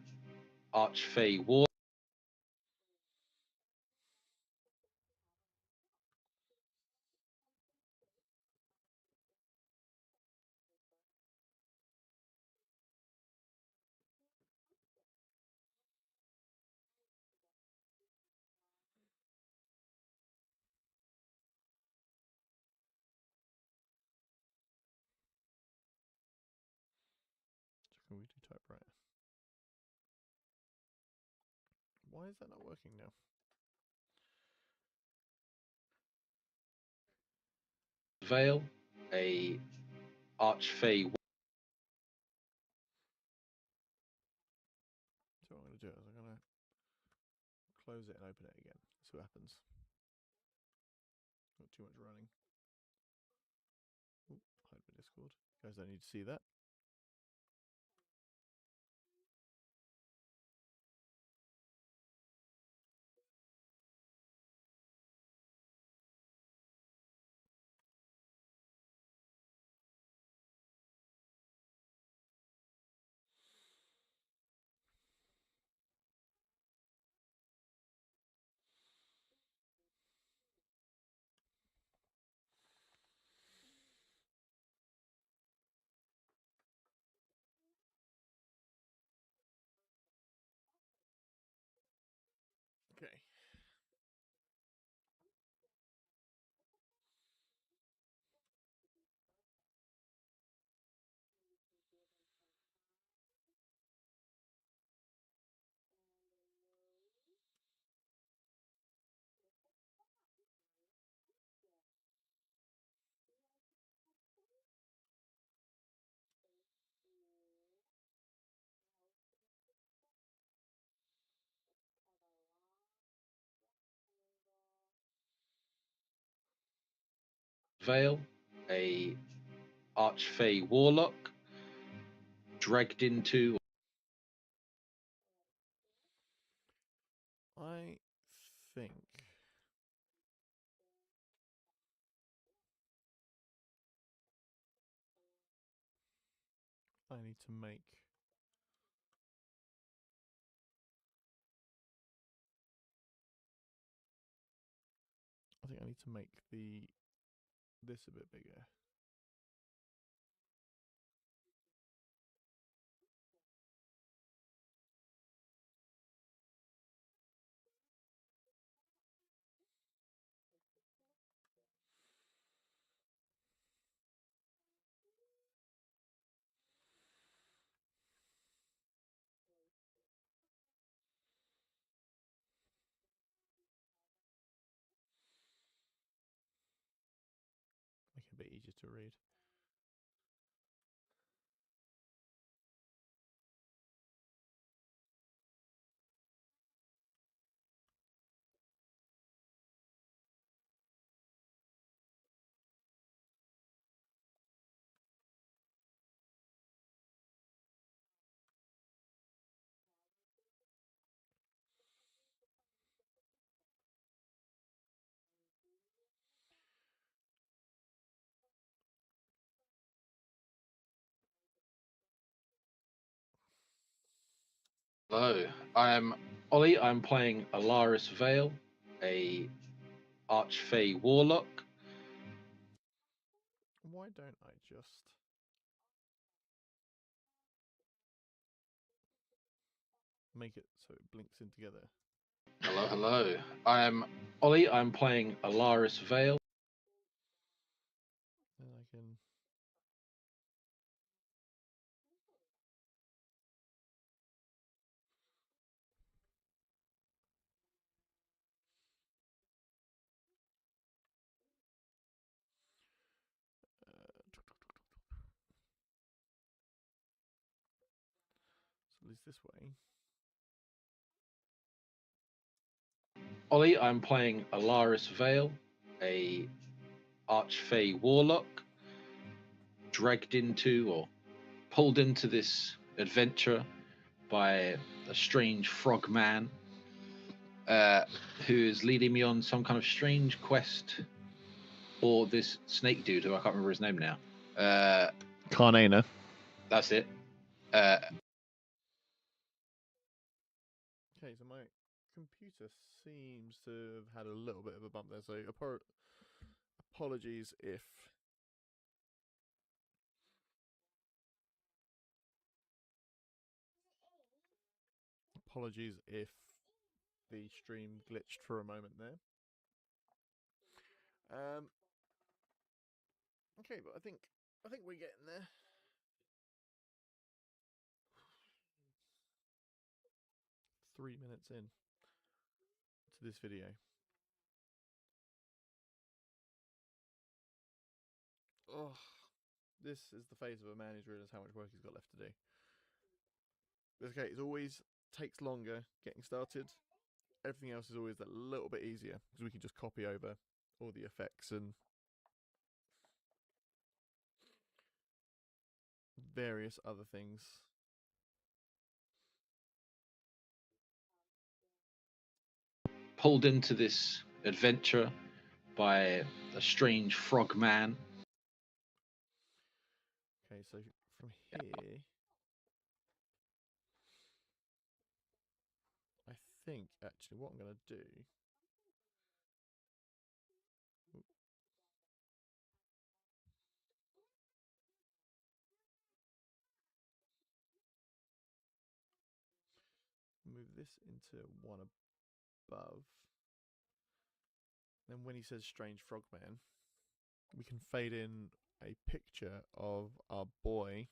Archfey Warlock. So can we do typewriter? Why is that not working now? Vale, a Archfey. So what I'm going to do is I'm going to close it and open it again. See what happens. Not too much running. Ooh, hide my Discord. You guys don't need to see that. Okay. Vale, a Archfey Warlock. Dragged into. I think I need to make I think I need to make this a bit bigger. Make it a bit easier to read. Hello, I am Ollie. I'm playing Alaris Vale, a Archfey Warlock. Why don't I just make it so it blinks in together? Hello, I am Ollie. I'm playing Alaris Vale. And I can least this way. Ollie, I'm playing Alaris Vale, a Archfey warlock, dragged into or pulled into this adventure by a strange frog man who is leading me on some kind of strange quest, or this snake dude who I can't remember his name now. Carnana. That's it. Okay, so my computer seems to have had a little bit of a bump there, so apologies if the stream glitched for a moment there. Okay, but I think we're getting there. Three minutes in to this video. Oh, this is the face of a man who's realised how much work he's got left to do. Okay, it always takes longer getting started. Everything else is always that little bit easier because we can just copy over all the effects and various other things. Pulled into this adventure by a strange frog man. Okay, so from here, I think actually what I'm going to do. Move this into one above. Then when he says strange frogman, we can fade in a picture of our boy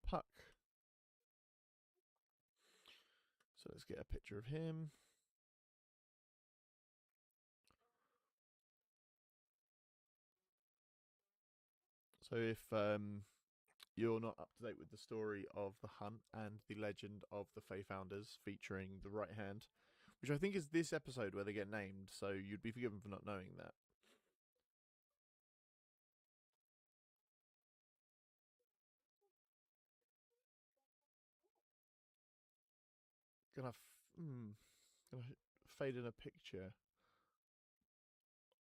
Puck. So let's get a picture of him. So if you're not up to date with the story of the hunt and the legend of the Fae Founders featuring the right hand, which I think is this episode where they get named, so you'd be forgiven for not knowing that. Gonna fade in a picture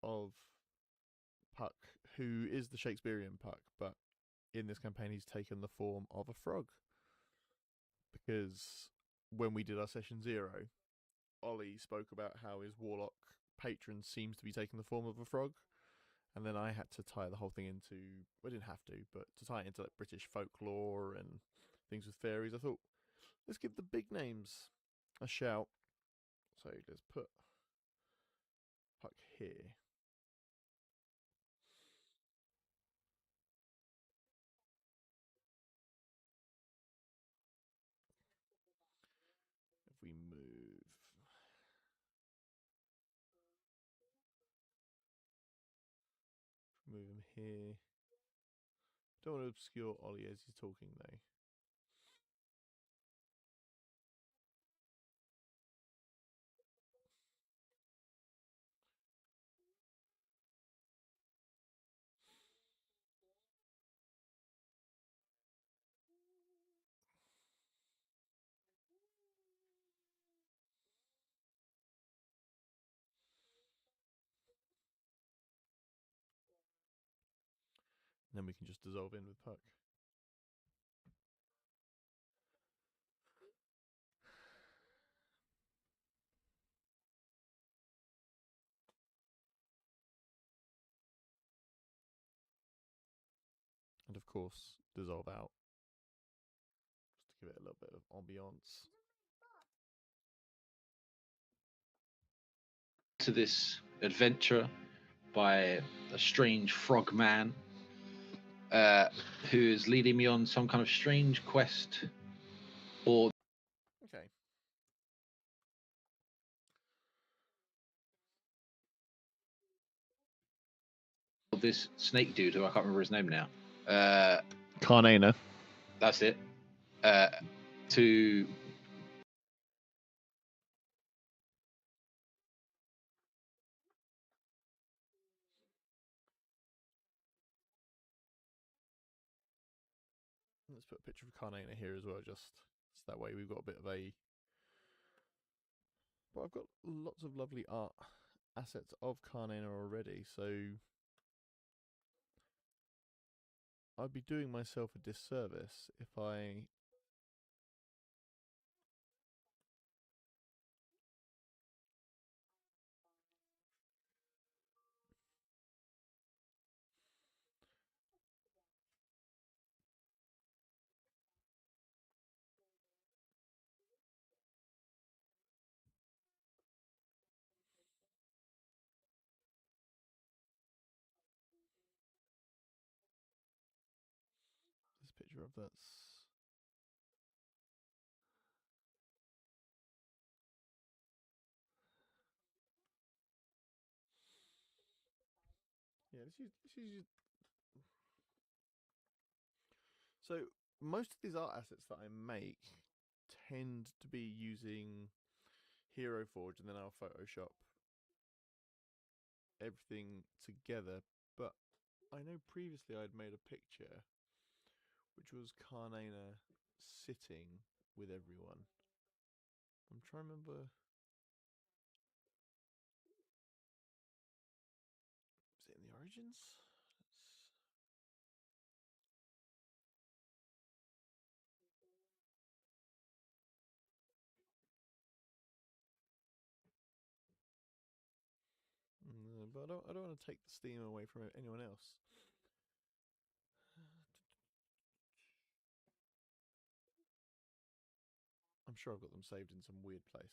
of Puck, who is the Shakespearean Puck, but in this campaign he's taken the form of a frog. Because when we did our session 0, Ollie spoke about how his warlock patron seems to be taking the form of a frog, and then I had to tie the whole thing into, well, I didn't have to, but to tie it into like British folklore and things with fairies, I thought, let's give the big names a shout. So let's put Puck here. If we move him here. Don't want to obscure Ollie as he's talking though. And then we can just dissolve in with Puck. And of course, dissolve out. Just to give it a little bit of ambiance. To this adventure by a strange frog man who is leading me on some kind of strange quest, or Okay. this snake dude who I can't remember his name now. Carnana. That's it. to Let's put a picture of Carnana here as well, just so that way we've got a bit of a. But I've got lots of lovely art assets of Carnana already, so I'd be doing myself a disservice if I. This picture of that's. Yeah, this is. So most of these art assets that I make tend to be using Hero Forge, and then I'll Photoshop everything together. But I know previously I'd made a picture which was Carnana sitting with everyone. I'm trying to remember. Is it in the Origins? But I don't want to take the steam away from anyone else. I'm sure I've got them saved in some weird place.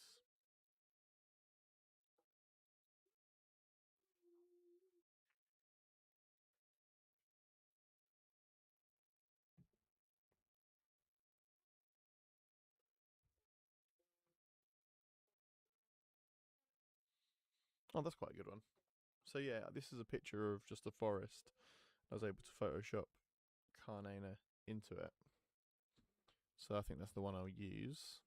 Oh, that's quite a good one. So yeah, this is a picture of just a forest. I was able to Photoshop Carnana into it. So I think that's the one I'll use.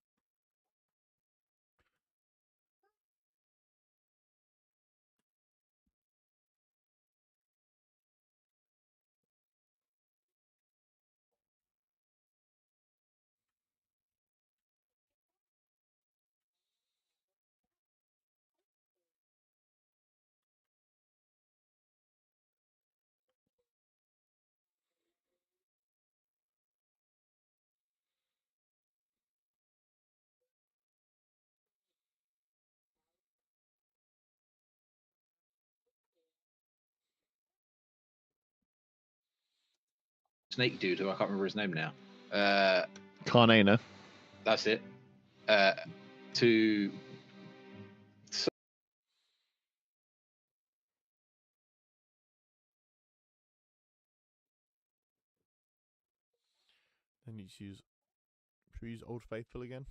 snake dude, who I can't remember his name now. Carnana. That's it. To Then you just use. Should we use Old Faithful again?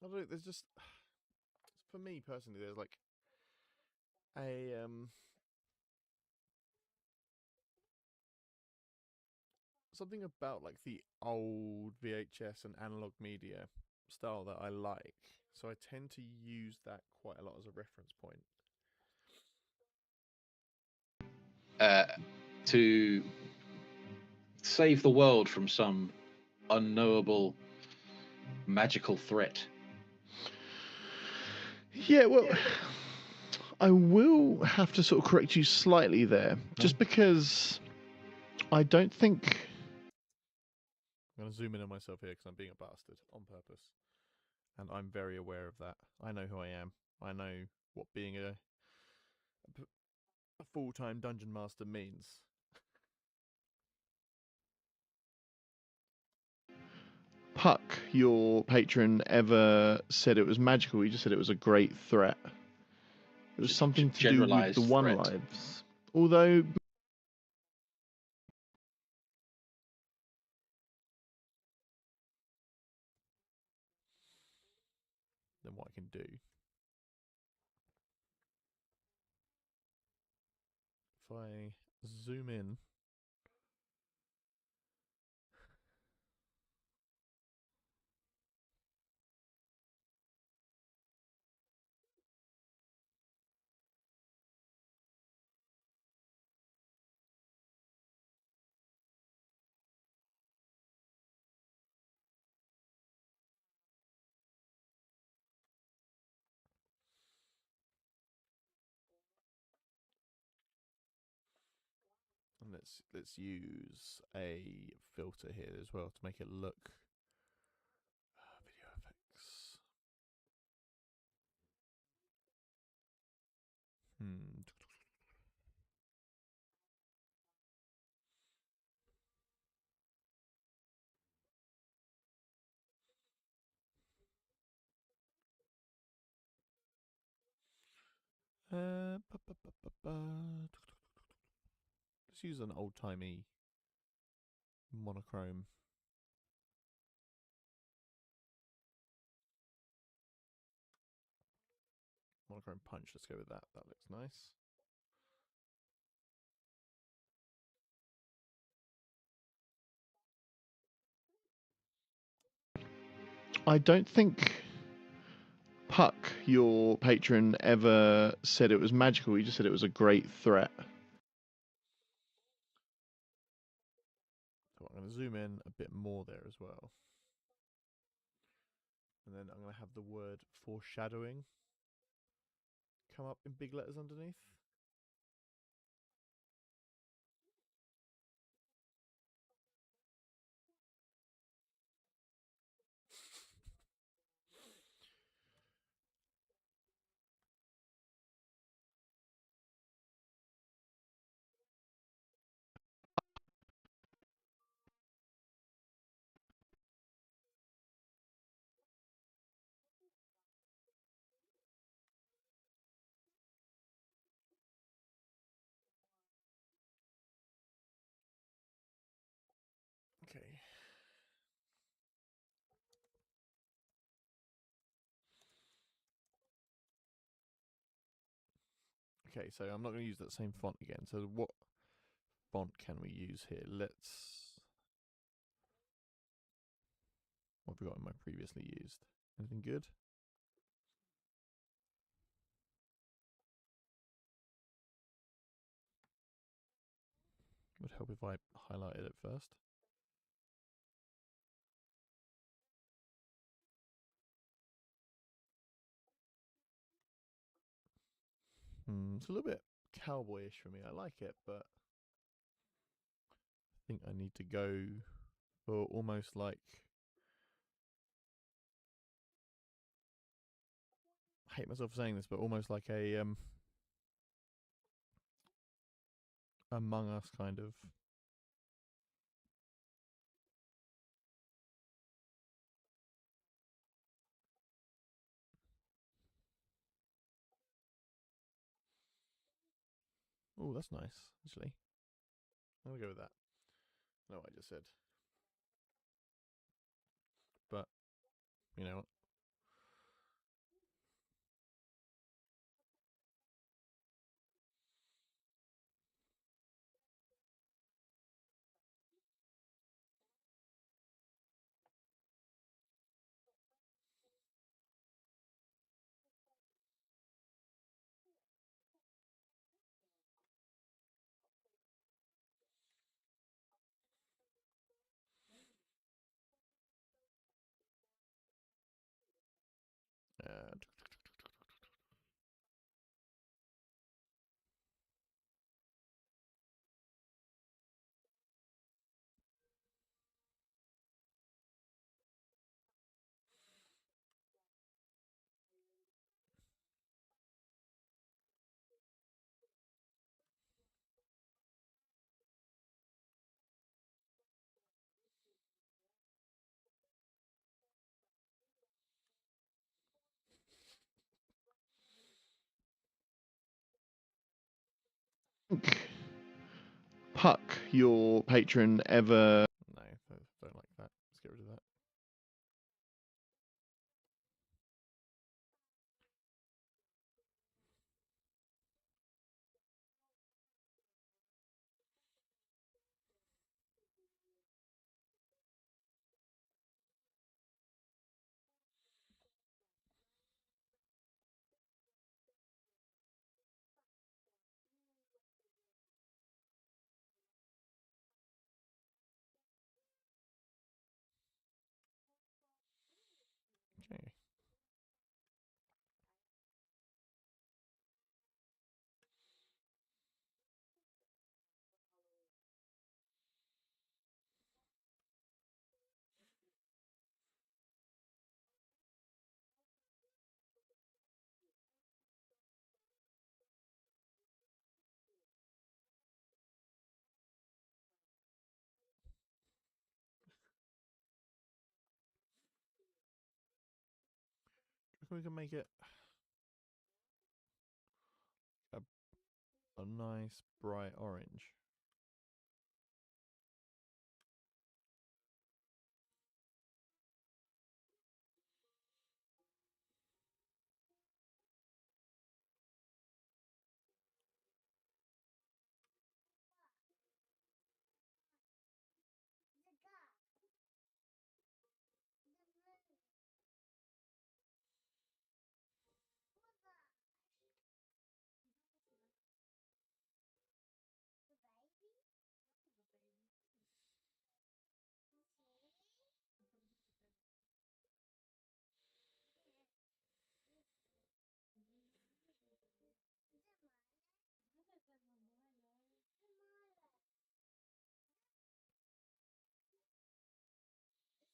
I don't know. There's just for me personally, there's like a something about like the old VHS and analog media style that I like. So I tend to use that quite a lot as a reference point. to save the world from some unknowable magical threat. Yeah, well, I will have to sort of correct you slightly there, just because I don't think. I'm going to zoom in on myself here because I'm being a bastard on purpose. And I'm very aware of that. I know who I am. I know what being a full-time dungeon master means. Puck, your patron, ever said it was magical. He just said it was a great threat. It was something to do with Generalized the one threat. lives. Although Than what I can do. if I zoom in. And let's use a filter here as well to make it look video effects. Let's use an old-timey monochrome. Monochrome punch, let's go with that. That looks nice. I don't think Puck, your patron, ever said it was magical. He just said it was a great threat. So I'm going to zoom in a bit more there as well. And then I'm going to have the word foreshadowing come up in big letters underneath. Okay. Okay, so I'm not going to use that same font again. So what font can we use here? What have we got in my previously used? Anything good? Would help if I highlighted it first. It's a little bit cowboyish for me. I like it, but I think I need to go for almost like, I hate myself for saying this, but almost like a Among Us kind of. Oh, that's nice, actually. I'm gonna go with that. I know what I just said. But, you know what? Uh, Puck, your patron, ever... no, I don't like that. Let's get rid of that. reckon we can make it a nice bright orange?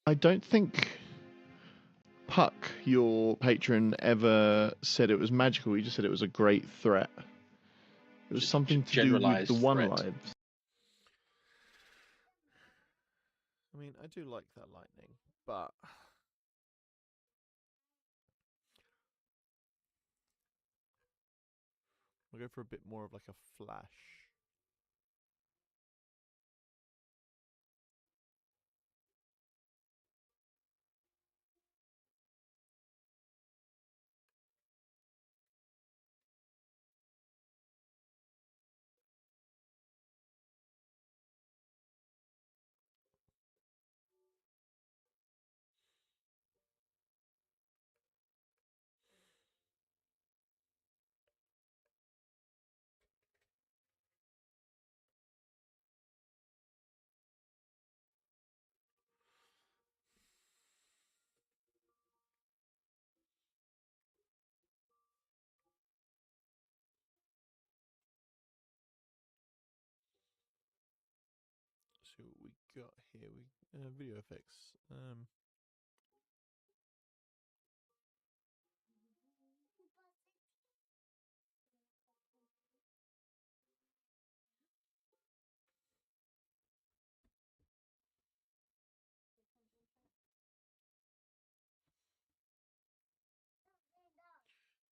I don't think Puck, your patron, ever said it was magical. He just said it was a great threat. It was Just something to do with generalised the one threat. lives. I mean, I do like that lightning, but we'll go for a bit more of like a flash. See what we got here. We video effects.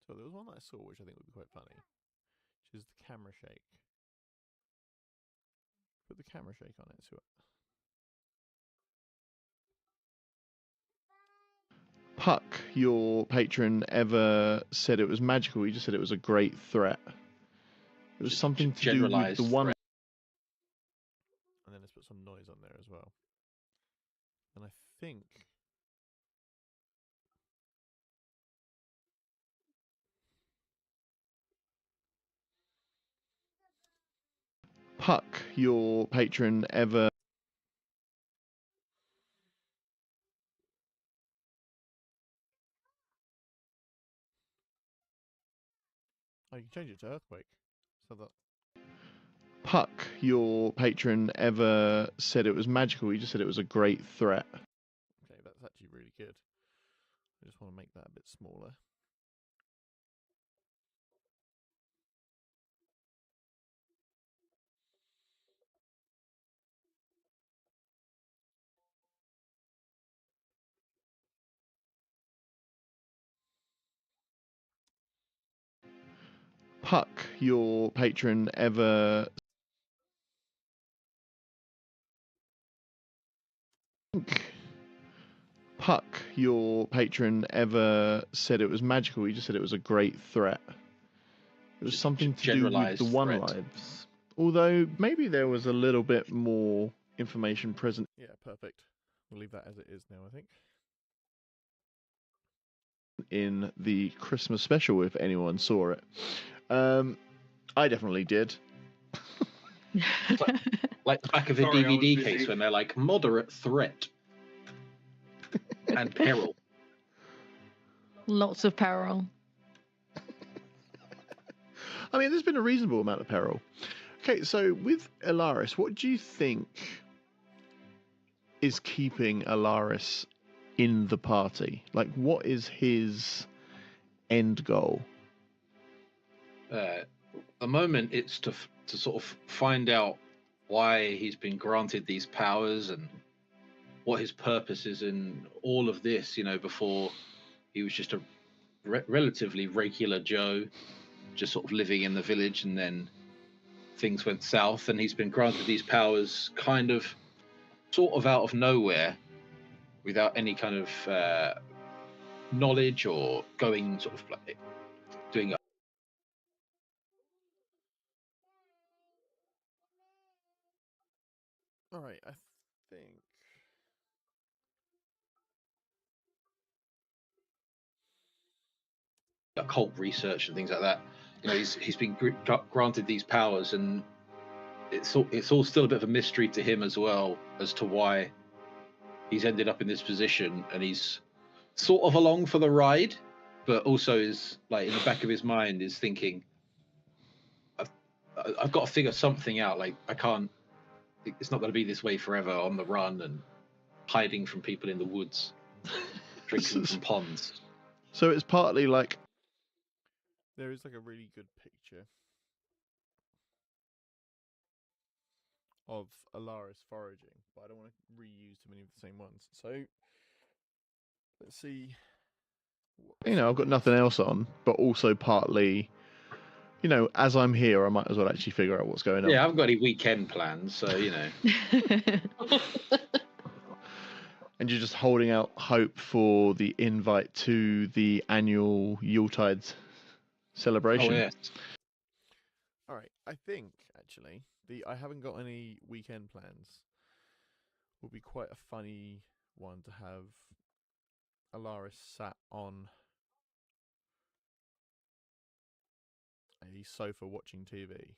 So there was one that I saw which I think would be quite funny, which is the camera shake. Put the camera shake on it. See what. Puck, your patron, ever said it was magical. He just said it was a great threat. It was Just something to do with generalised the one. threat. And then let's put some noise on there as well. And I think Puck, your patron, ever. you can change it to earthquake. So that Puck, your patron, ever said it was magical. He just said it was a great threat. okay, that's actually really good. I just want to make that a bit smaller. Puck, your patron, ever. Puck, your patron, ever said it was magical. He just said it was a great threat. It was Just something to do with generalised the one threat. lives. Although maybe there was a little bit more information present Yeah, perfect. We'll leave that as it is now, I think. in the Christmas special, if anyone saw it. I definitely did. Like the back of the Sorry, I was DVD busy. case when they're like moderate threat and peril. Lots of peril. I mean, there's been a reasonable amount of peril. Okay, so with Alaris, what do you think is keeping Alaris in the party? Like, what is his end goal? At the moment, it's to sort of find out why he's been granted these powers and what his purpose is in all of this. You know, before he was just a relatively regular Joe, just sort of living in the village, and then things went south, and he's been granted these powers kind of sort of out of nowhere without any kind of knowledge or going sort of like doing All right, I think. occult research and things like that. You know, he's been granted these powers, and it's all still a bit of a mystery to him as well as to why he's ended up in this position, and he's sort of along for the ride, but also is like in the back of his mind is thinking, I've got to figure something out. Like I can't. It's not going to be this way forever on the run and hiding from people in the woods, drinking from ponds. So it's partly like There is like a really good picture of Alaris foraging, but I don't want to reuse too many of the same ones. So let's see. I've got nothing else on, but also partly, as I'm here, I might as well actually figure out what's going on. Yeah, I haven't got any weekend plans, so And you're just holding out hope for the invite to the annual Yuletide celebration. Oh, yes. All right, I think actually I haven't got any weekend plans. Will be quite a funny one to have Alaris sat on a sofa watching TV.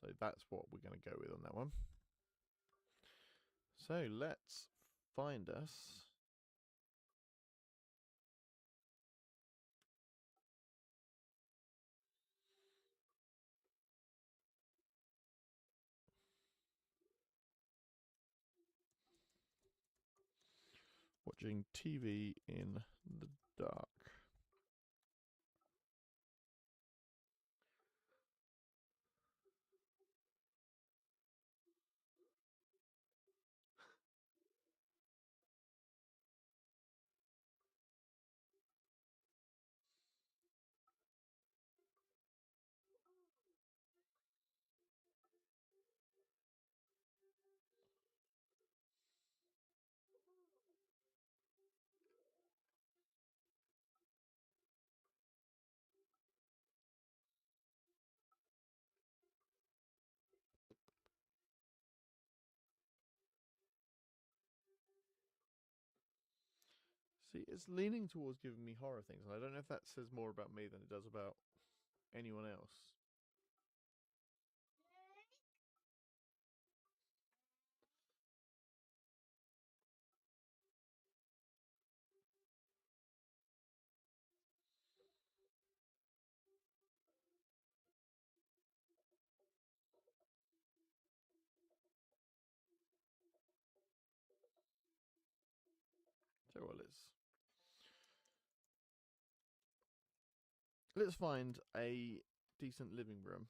So that's what we're going to go with on that one. So let's find us watching TV in the dark. See, it's leaning towards giving me horror things, and I don't know if that says more about me than it does about anyone else. So well, let's find a decent living room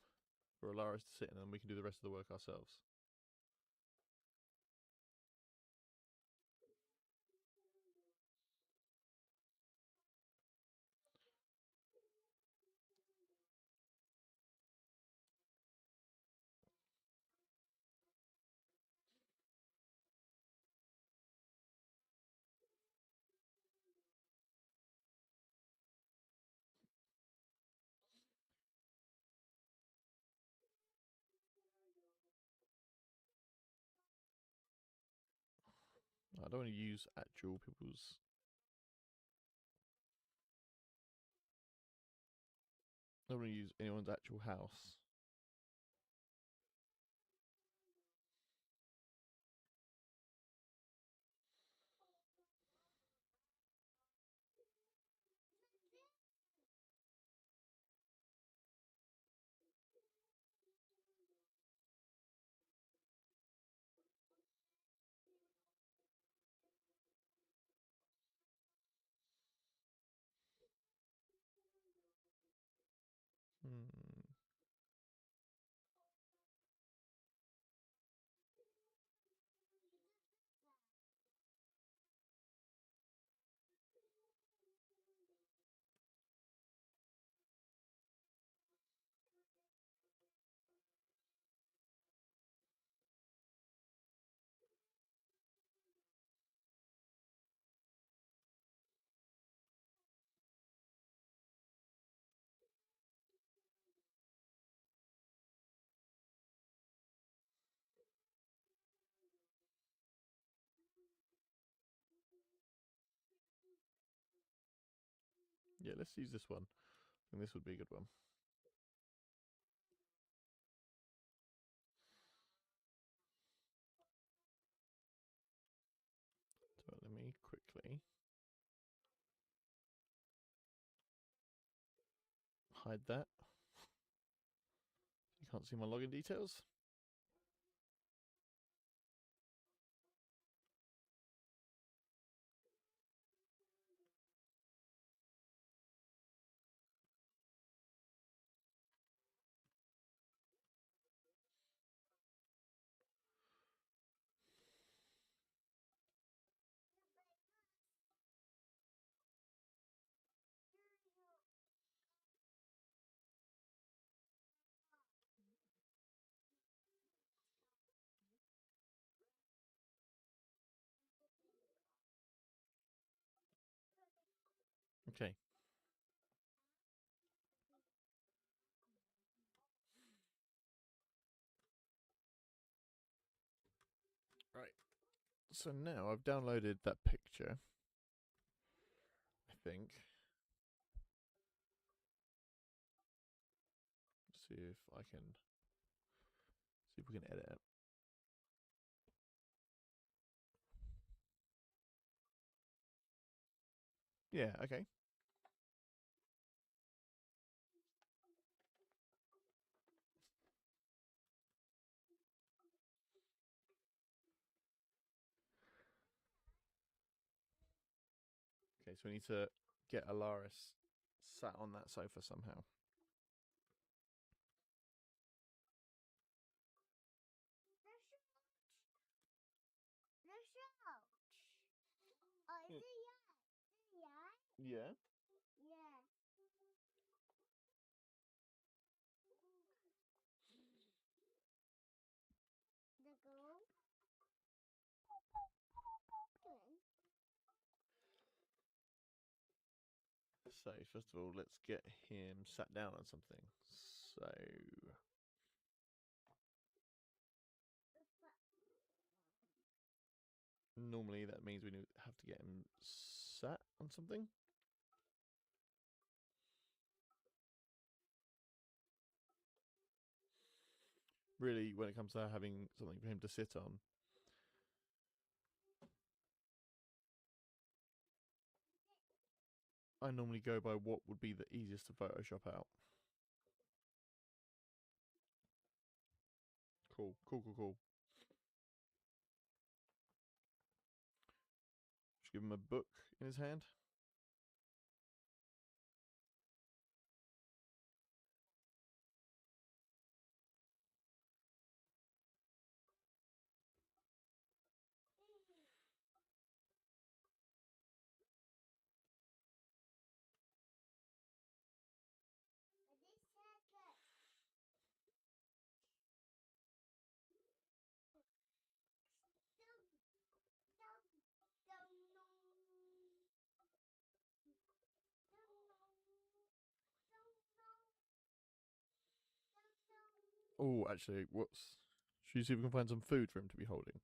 for Alaris to sit in, and we can do the rest of the work ourselves. I don't want to use actual people's. I don't want to use anyone's actual house. Hmm. Yeah, let's use this one. I think this would be a good one. So let me quickly hide that. You can't see my login details. Okay. Right. So now I've downloaded that picture. I think. See if I can. See if we can edit it. Yeah. Okay. Okay. So we need to get Alaris sat on that sofa somehow. Yeah. So first of all, let's get him sat down on something. So normally that means we have to get him sat on something. Really, when it comes to having something for him to sit on, I normally go by what would be the easiest to Photoshop out. Cool, cool, cool, cool. Just give him a book in his hand. Oh, actually, what's... Should we see if we can find some food for him to be holding?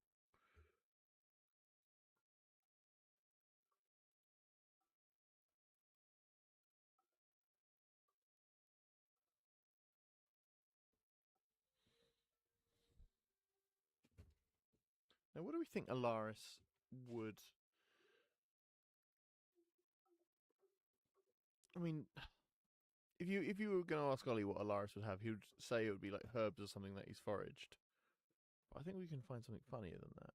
Now, what do we think Alaris would... I mean, if you were going to ask Ollie what Alaris would have, he would say it would be like herbs or something that he's foraged. But I think we can find something funnier than that.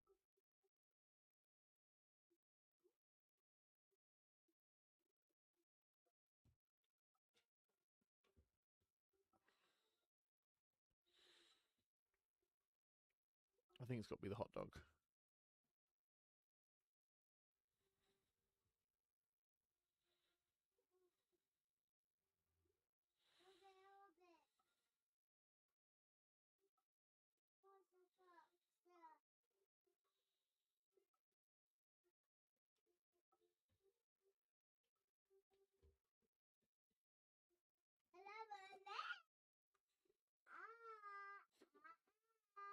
I think it's got to be the hot dog.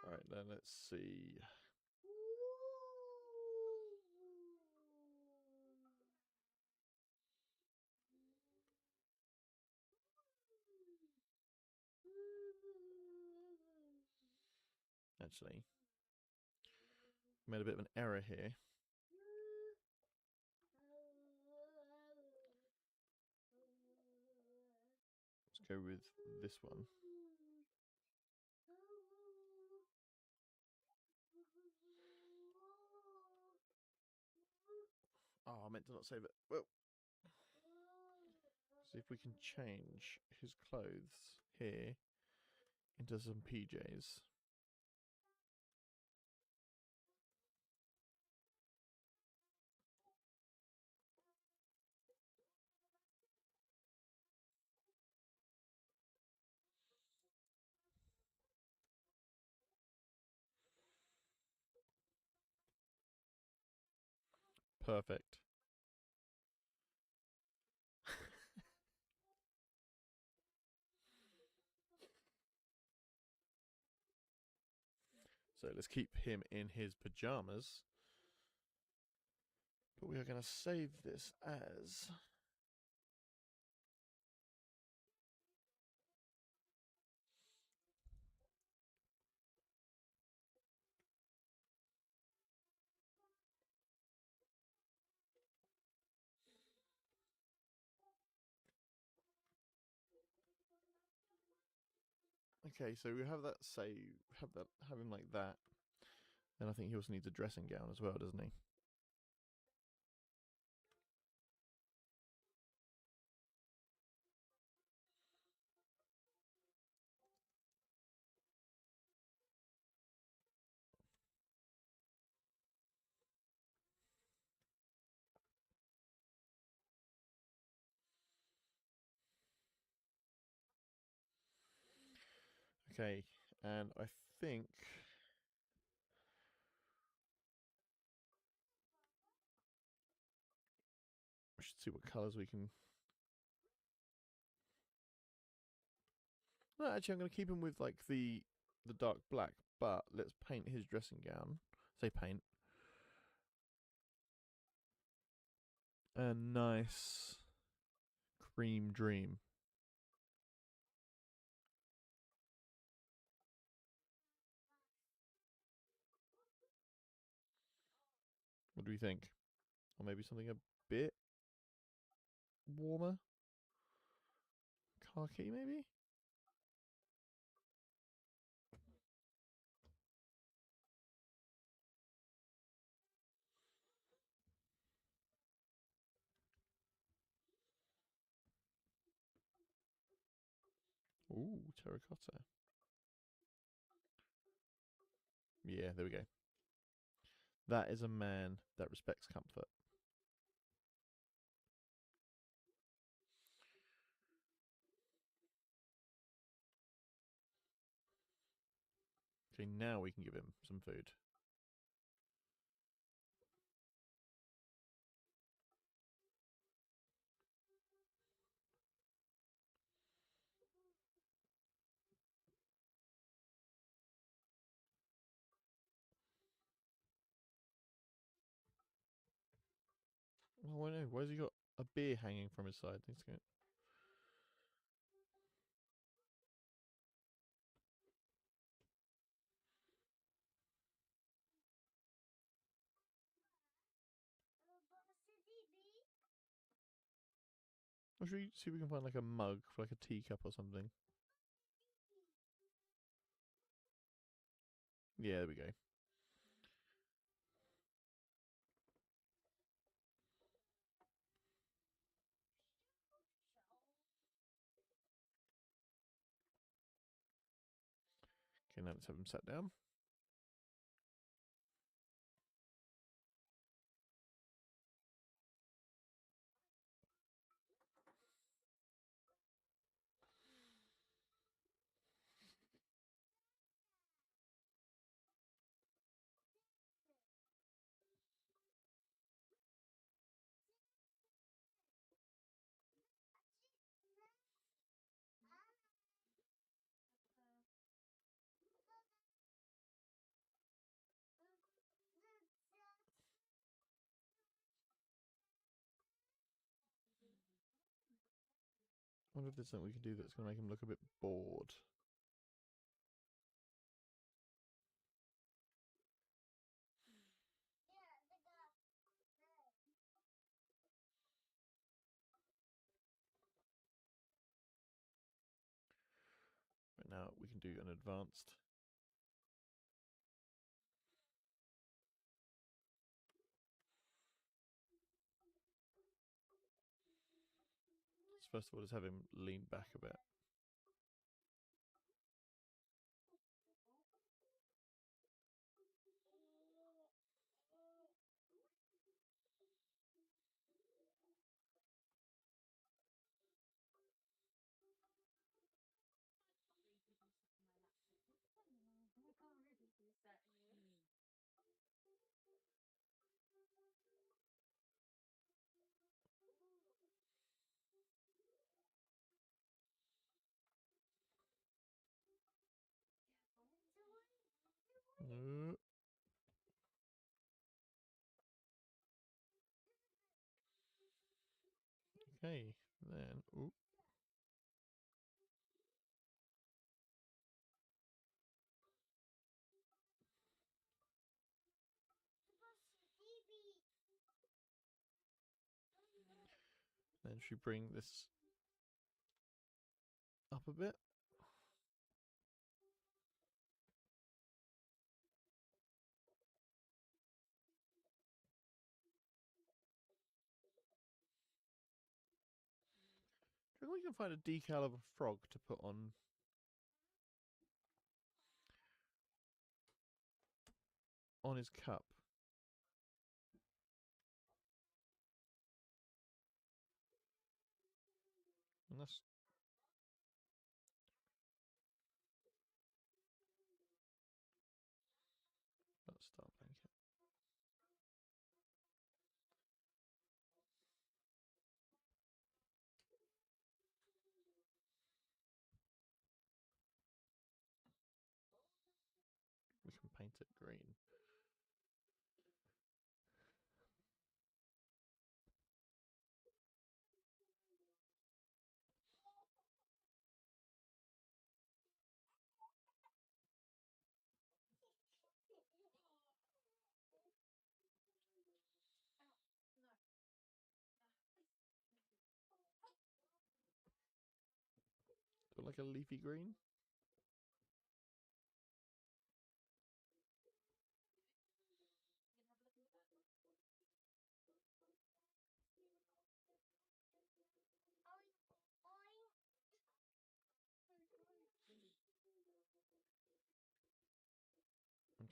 All right, then let's see. Actually, made a bit of an error here. Let's go with this one. Oh, I meant to not save it. Well, see if we can change his clothes here into some PJs. Perfect. So let's keep him in his pajamas. But we are going to save this as... Okay, so we have that have him like that. Then I think he also needs a dressing gown as well, doesn't he? Okay, and I think we should see what colours we can... No, actually I'm going to keep him with like the dark black, but let's paint his dressing gown. Say paint. A nice cream dream. What do we think? Or maybe something a bit warmer? Khaki, maybe? Ooh, terracotta. Yeah, there we go. That is a man that respects comfort. Okay, now we can give him some food. Oh, I know. Why has he got a beer hanging from his side? He's going... Or should we see if we can find like a mug for like a teacup or something? Yeah, there we go. Okay, now let's have him sat down. I wonder if there's something we can do that's going to make him look a bit bored. do an advanced. So first of all, just have him lean back a bit. Uh, Okay, then. Ooh. Then should we bring this up a bit? Do you reckon we can find a decal of a frog to put on his cup? And that's star blanket. We can paint it green. Do like a leafy green?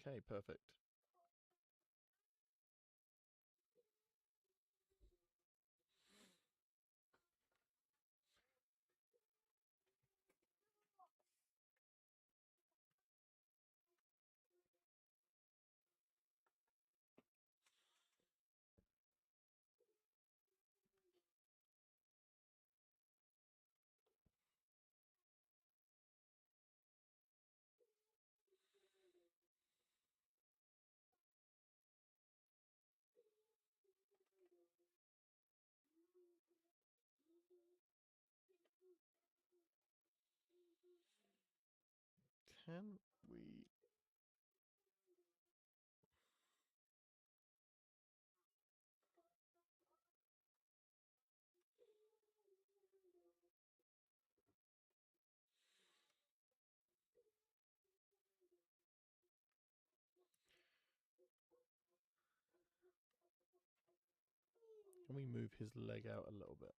Okay, perfect. Can we... Can we move his leg out a little bit?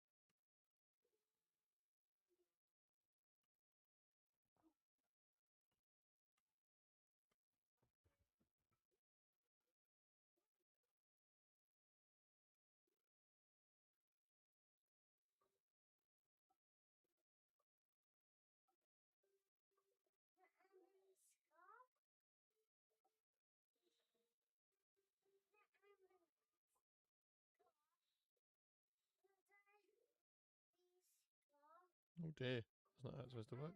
Oh dear, that's not how it's supposed to work.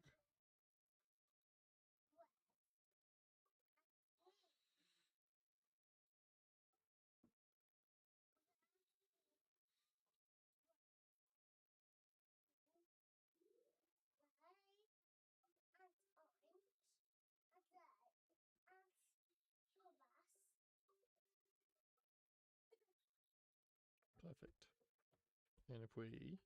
Perfect. And if we...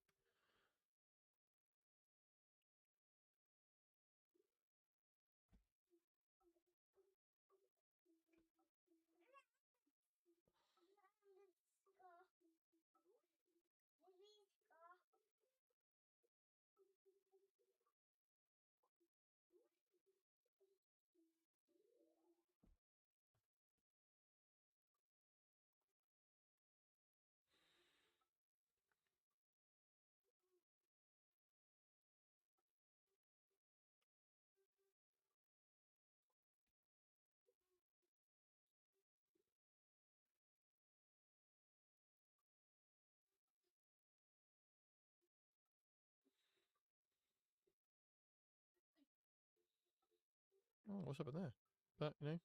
Oh, what's up in there? But, you know,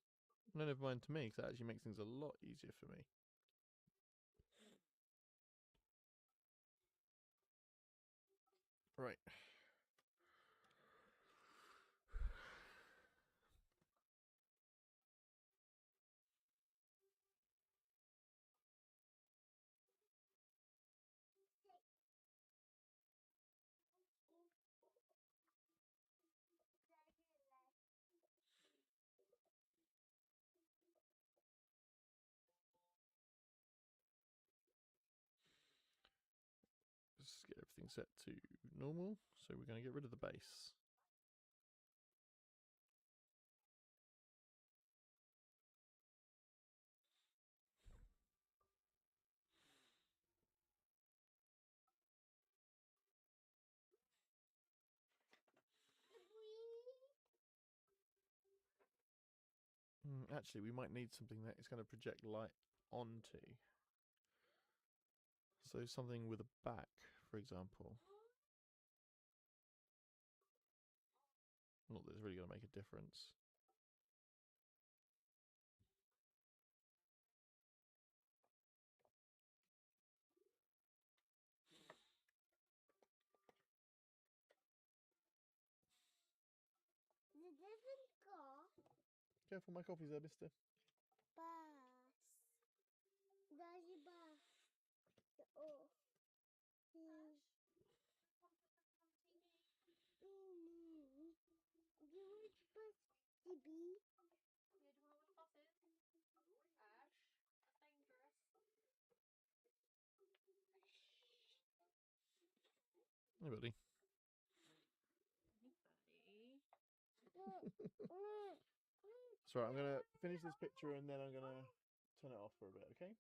no, never mind to me, because that actually makes things a lot easier for me. Right. Just get everything set to normal. So we're going to get rid of the base. Actually, we might need something that is going to project light onto. So something with a back, for example. Not that it's really going to make a difference. The different car Careful, my coffee's there, mister. bus. Daddy bus. Oh. You would bus TV. Yeah, do you want to watch buses? Ash, that's dangerous. Hey, buddy. Anybody? So right, I'm going to finish this picture and then I'm going to turn it off for a bit, okay?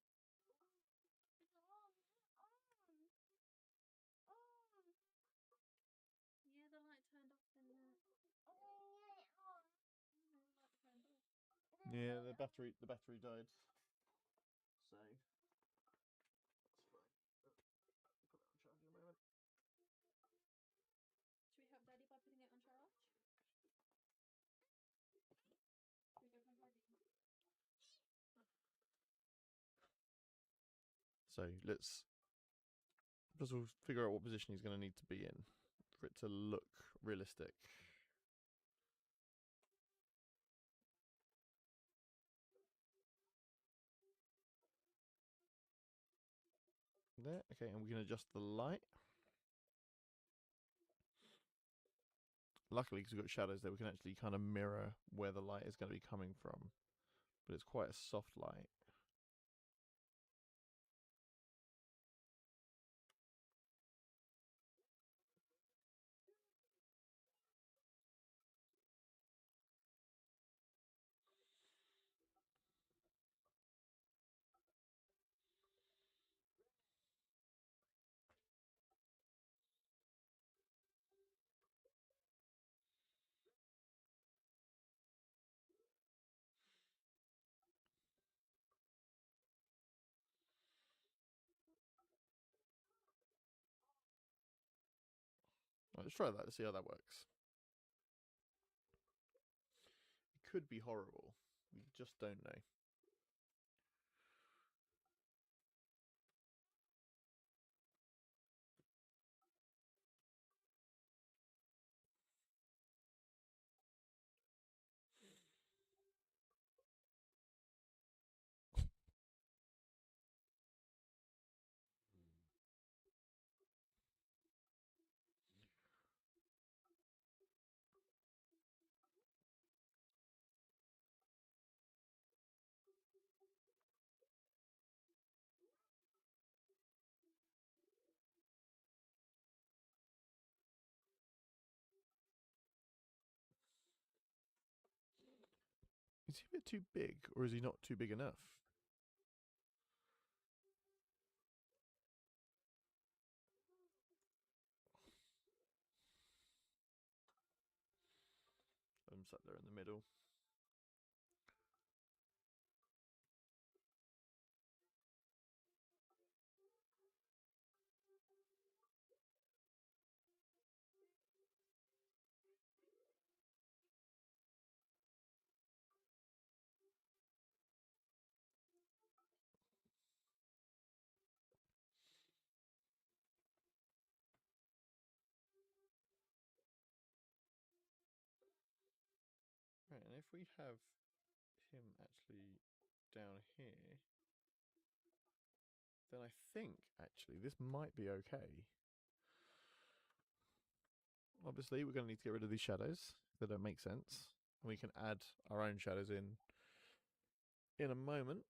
Yeah, the light turned off in the. The light turned off. Yeah, the battery died. So that's fine. Put that on charge in a moment. Should we help Daddy by putting it on charge? Should we go play hiding? So let's first of all figure out what position he's going to need to be in for it to look realistic. There, okay, and we can adjust the light. Luckily, because we've got shadows there, we can actually kind of mirror where the light is going to be coming from. But it's quite a soft light. Right, let's try that to see how that works. It could be horrible. We just don't know. Is he a bit too big, or is he not too big enough? I'm sat there in the middle. if we have him actually down here, then I think actually this might be okay. Obviously, we're going to need to get rid of these shadows that don't make sense. And we can add our own shadows in a moment.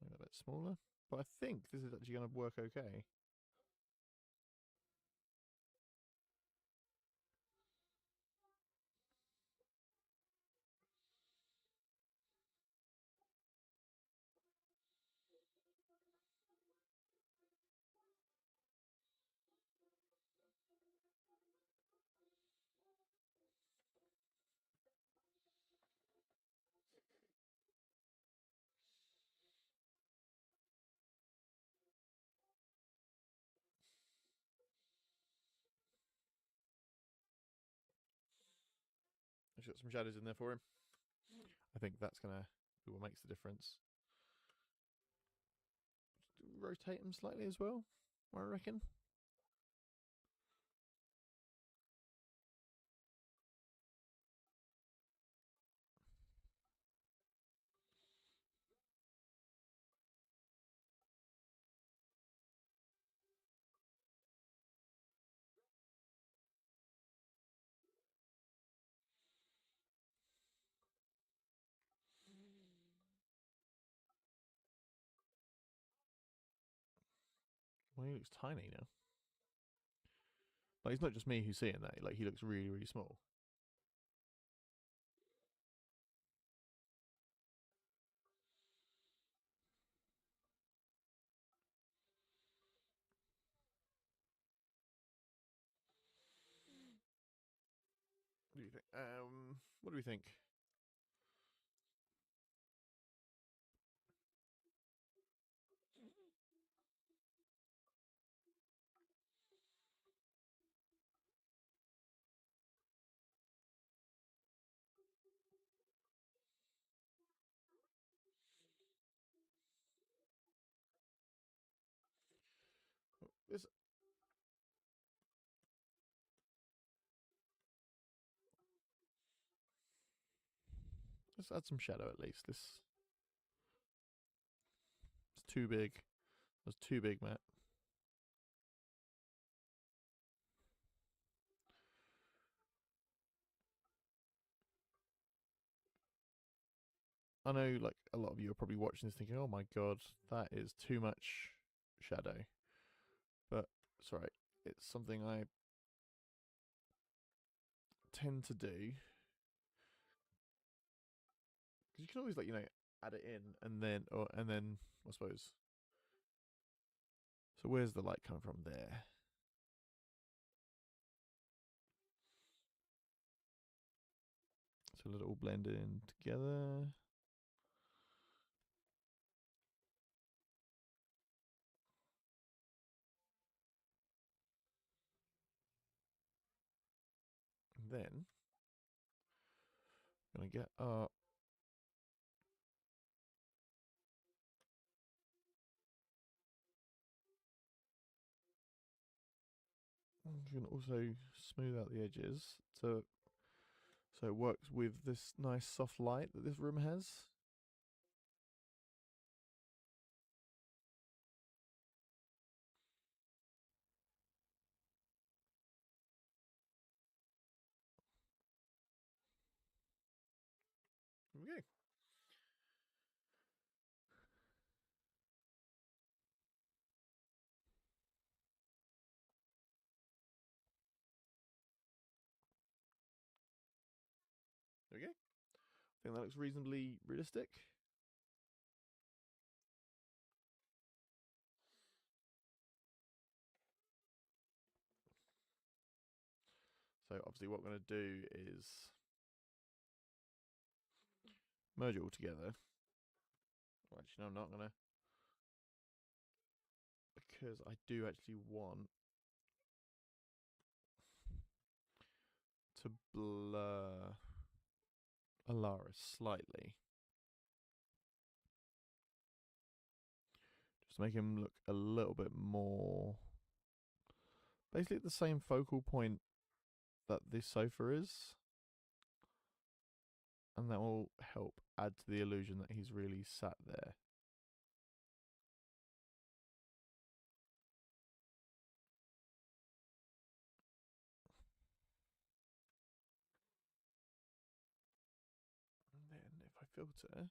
Make that a bit smaller. But I think this is actually going to work okay. I've got some shadows in there for him. I think that's going to be what makes the difference. Rotate them slightly as well, I reckon. Well, he looks tiny now. Like, it's not just me who's seeing that. Like, he looks really, really small. What do you think? What do we think? This Let's add some shadow at least. This is too big. That's too big, Matt. I know, like, a lot of you are probably watching this thinking, "Oh my god, that is too much shadow." But sorry, it's something I tend to do because you can always, like, add it in and then, I suppose. So where's the light coming from? There. So let it all blend in together. And then I'm gonna get our I'm gonna also smooth out the edges so it works with this nice soft light that this room has. There we go. There we go. I think that looks reasonably realistic. So obviously what I'm going to do is merge it all together. Well, actually, no, I'm not going to. Because I do actually want to blur Alaris slightly. Just to make him look a little bit more... basically at the same focal point that this sofa is. And that will help add to the illusion that he's really sat there. And then if I filter...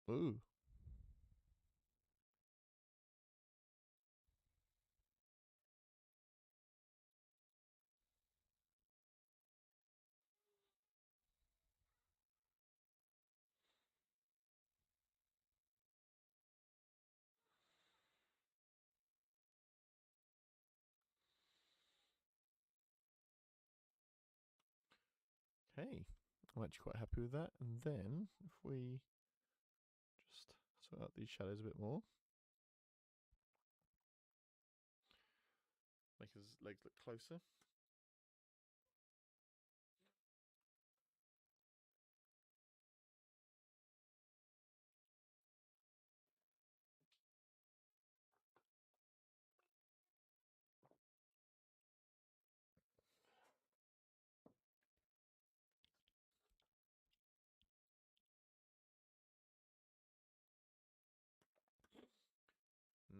Ooh. Okay, I'm actually quite happy with that. And then if we just sort out these shadows a bit more, make his legs look closer.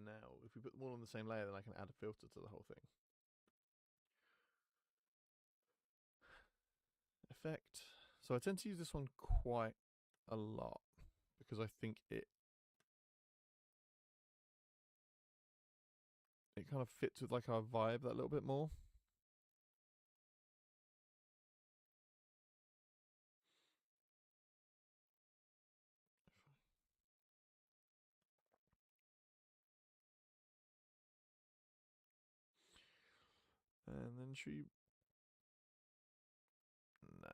Now, if we put them all on the same layer, then I can add a filter to the whole thing. Effect. So I tend to use this one quite a lot because I think it kind of fits with like our vibe that little bit more. And then should we... No.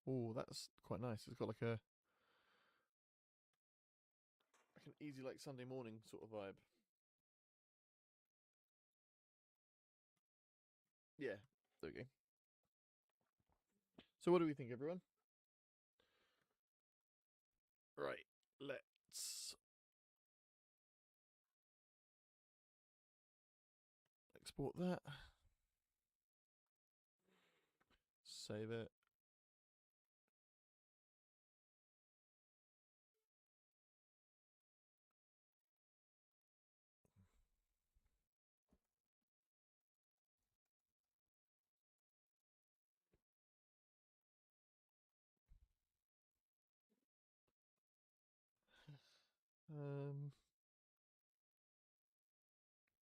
Oh, that's quite nice. It's got like an easy like Sunday morning sort of vibe. Yeah, there we go. So what do we think, everyone? Right, let's export that. Save it.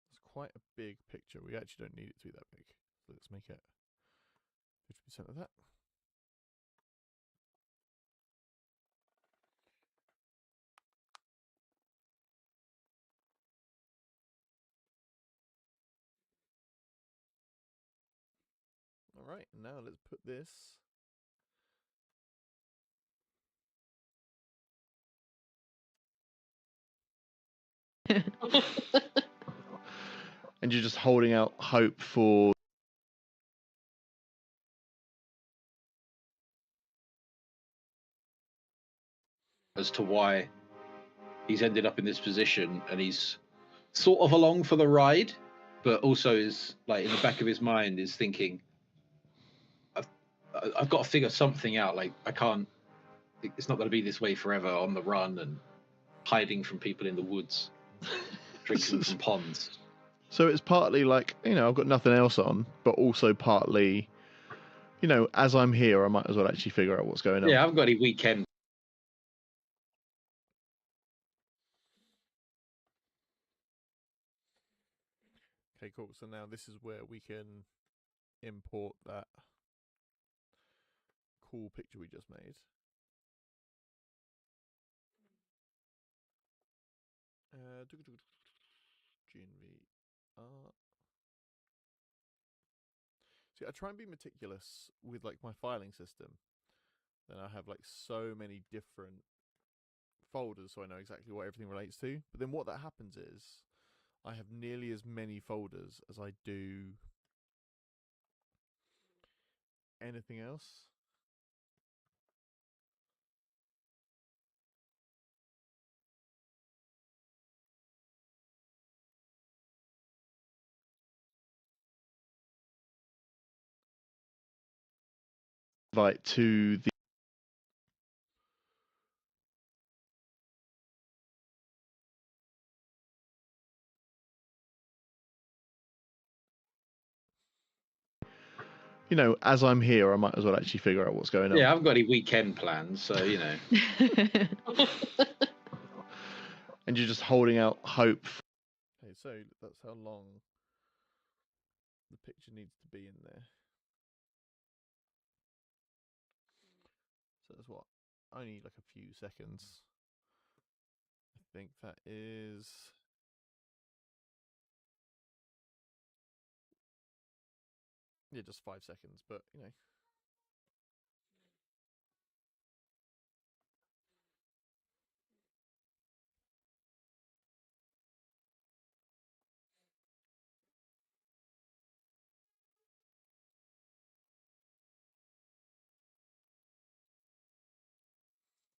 It's quite a big picture. We actually don't need it to be that big. So let's make it 50% of that. All right, now let's put this. And you're just holding out hope for... as to why he's ended up in this position, and he's sort of along for the ride, but also is like in the back of his mind is thinking, I've got to figure something out. Like I can't. It's not going to be this way forever. On the run and hiding from people in the woods, drinking from ponds. So it's partly like, I've got nothing else on, but also partly, as I'm here, I might as well actually figure out what's going on. Yeah, I haven't got any weekend. Okay, cool. So now this is where we can import that cool picture we just made. GNV art. See, I try and be meticulous with like my filing system. Then I have like so many different folders, so I know exactly what everything relates to. But then what that happens is I have nearly as many folders as I do anything else. Invite to the as I'm here, I might as well actually figure out what's going on. Yeah, I haven't got any weekend plans, so And you're just holding out hope. Okay, so that's how long the picture needs to be in there. So that's what? Only like a few seconds. I think that is. Yeah, just 5 seconds, but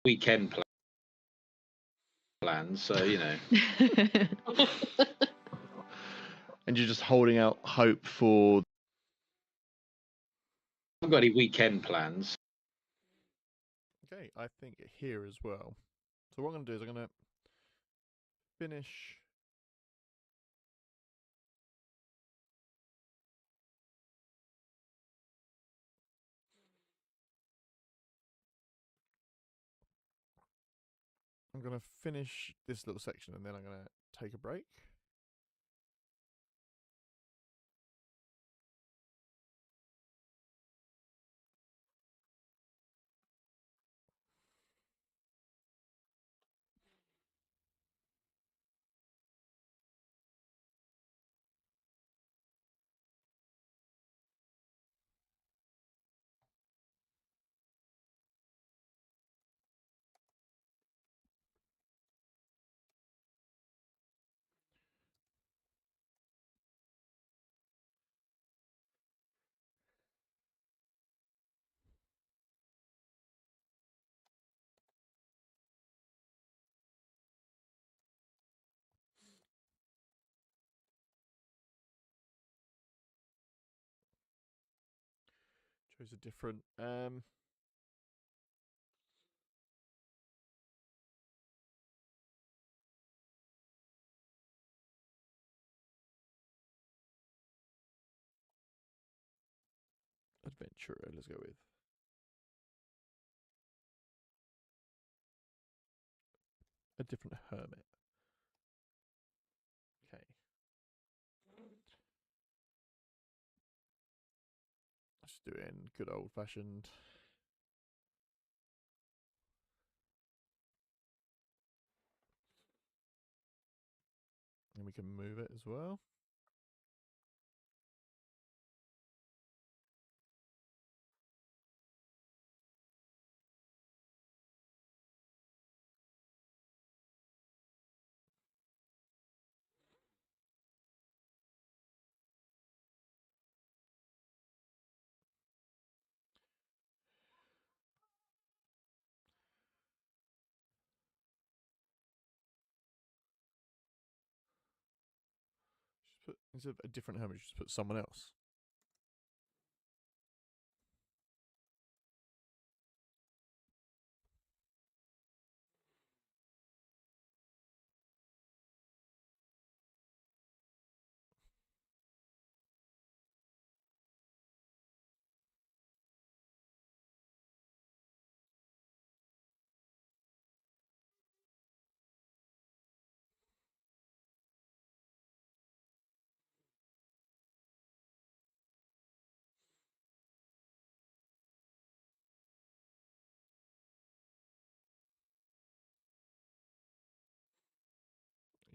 weekend plans, so And you're just holding out hope for. I haven't got any weekend plans. Okay, I think here as well. So what I'm going to do is I'm going to finish. I'm going to finish this little section and then I'm going to take a break. Chose a different adventurer, let's go with. A different hermit. Okay. Let's do it in good old fashioned. And we can move it as well. Just put, instead of a different hermit, just put someone else.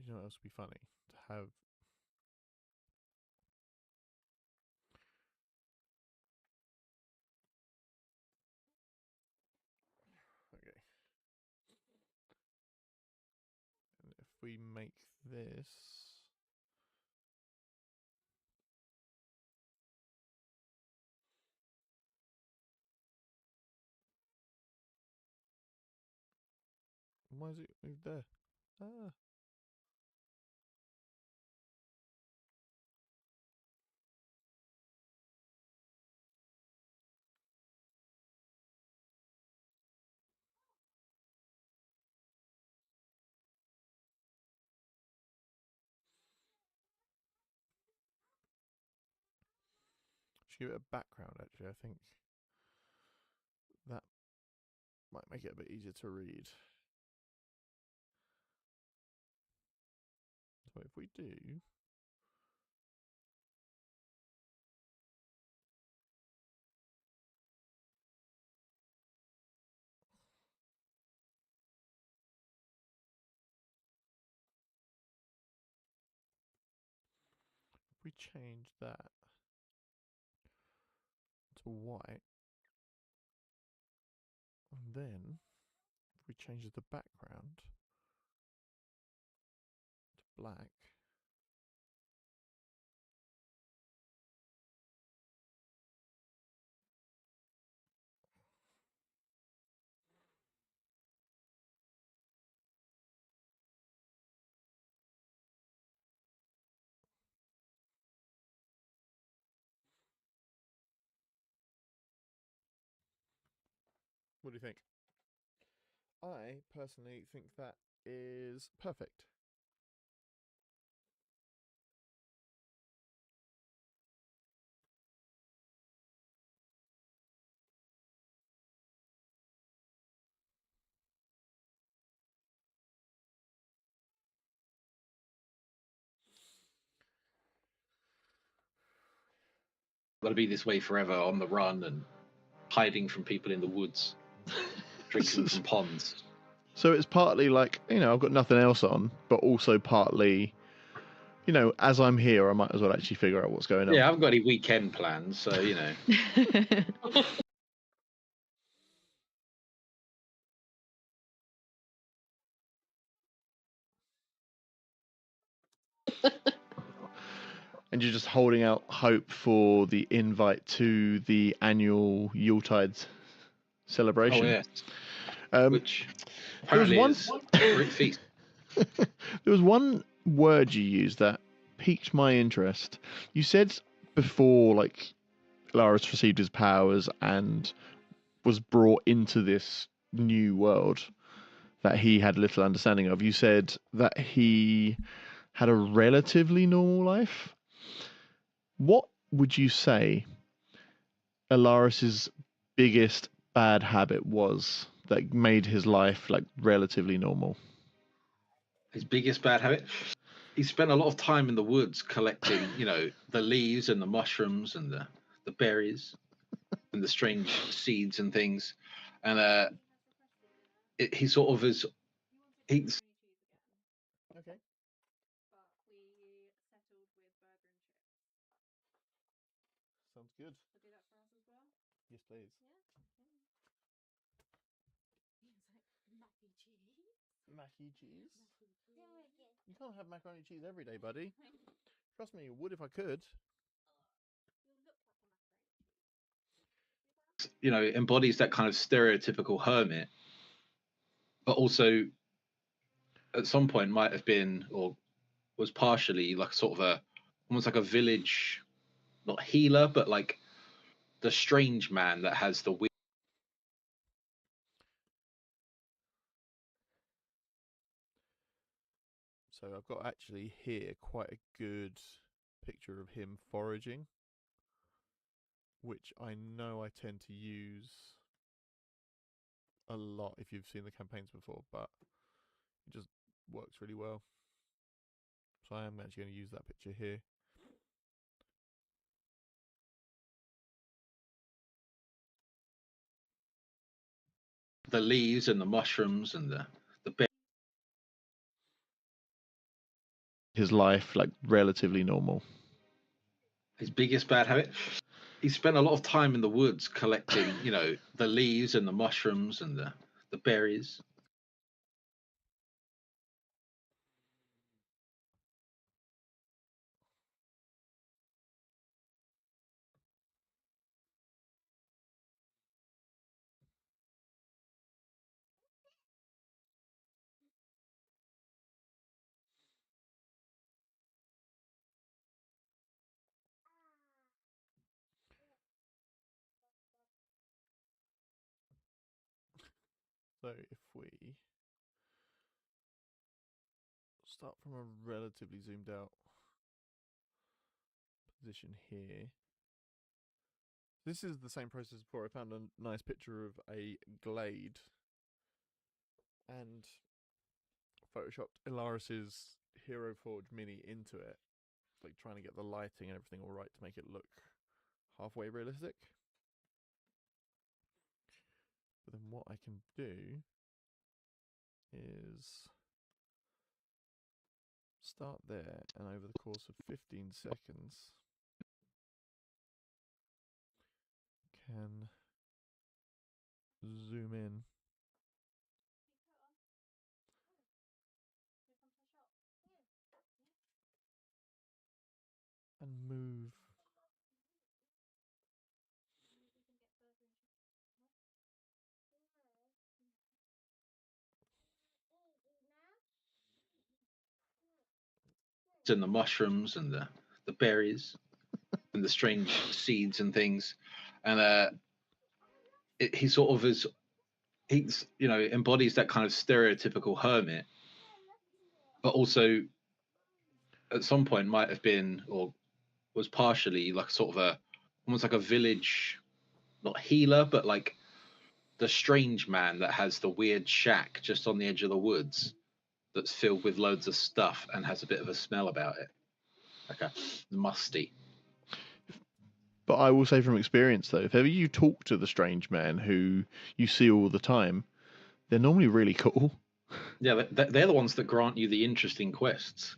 You know what else would be funny? To have. Okay. And if we make this. Why is it moved there? Ah. Should give it a background, actually. I think that might make it a bit easier to read. So if we do. If we change that to white, and then if we change the background to black, what do you think? I personally think that is perfect. Got to be this way forever, on the run and hiding from people in the woods, drinking from ponds. So it's partly like, I've got nothing else on, but also partly, as I'm here, I might as well actually figure out what's going on. Yeah, I haven't got any weekend plans, so And you're just holding out hope for the invite to the annual Yuletide celebration. Oh, yes. Which there was apparently is a great feast. There was one word you used that piqued my interest. You said before, like, Laris received his powers and was brought into this new world that he had little understanding of. You said that he had a relatively normal life. What would you say Alaris's biggest bad habit was that made his life like relatively normal? His biggest bad habit? He spent a lot of time in the woods collecting, the leaves and the mushrooms and the berries and the strange seeds and things. And he sort of is. He's Okay. Sounds good. Yes, please. Macaroni cheese? You can't have macaroni cheese every day, buddy. Trust me, you would if I could. embodies that kind of stereotypical hermit, but also at some point might have been or was partially like sort of almost like a village, not healer, but like the strange man that has the weird. So I've got actually here quite a good picture of him foraging, which I know I tend to use a lot if you've seen the campaigns before, but it just works really well. So I am actually going to use that picture here. The leaves and the mushrooms and the his life like relatively normal. His biggest bad habit. He spent a lot of time in the woods collecting, the leaves and the mushrooms and the berries. So if we start from a relatively zoomed out position here. This is the same process before. I found a nice picture of a glade and photoshopped Ilaris's Hero Forge mini into it, like trying to get the lighting and everything all right to make it look halfway realistic. But then what I can do is start there, and over the course of 15 seconds can zoom in and move. And the mushrooms and the berries and the strange seeds and things. And he sort of embodies that kind of stereotypical hermit, but also at some point might have been or was partially like sort of almost like a village, not healer, but like the strange man that has the weird shack just on the edge of the woods that's filled with loads of stuff and has a bit of a smell about it, like a musty. But I will say from experience, though, if ever you talk to the strange man who you see all the time, they're normally really cool. Yeah, they're the ones that grant you the interesting quests.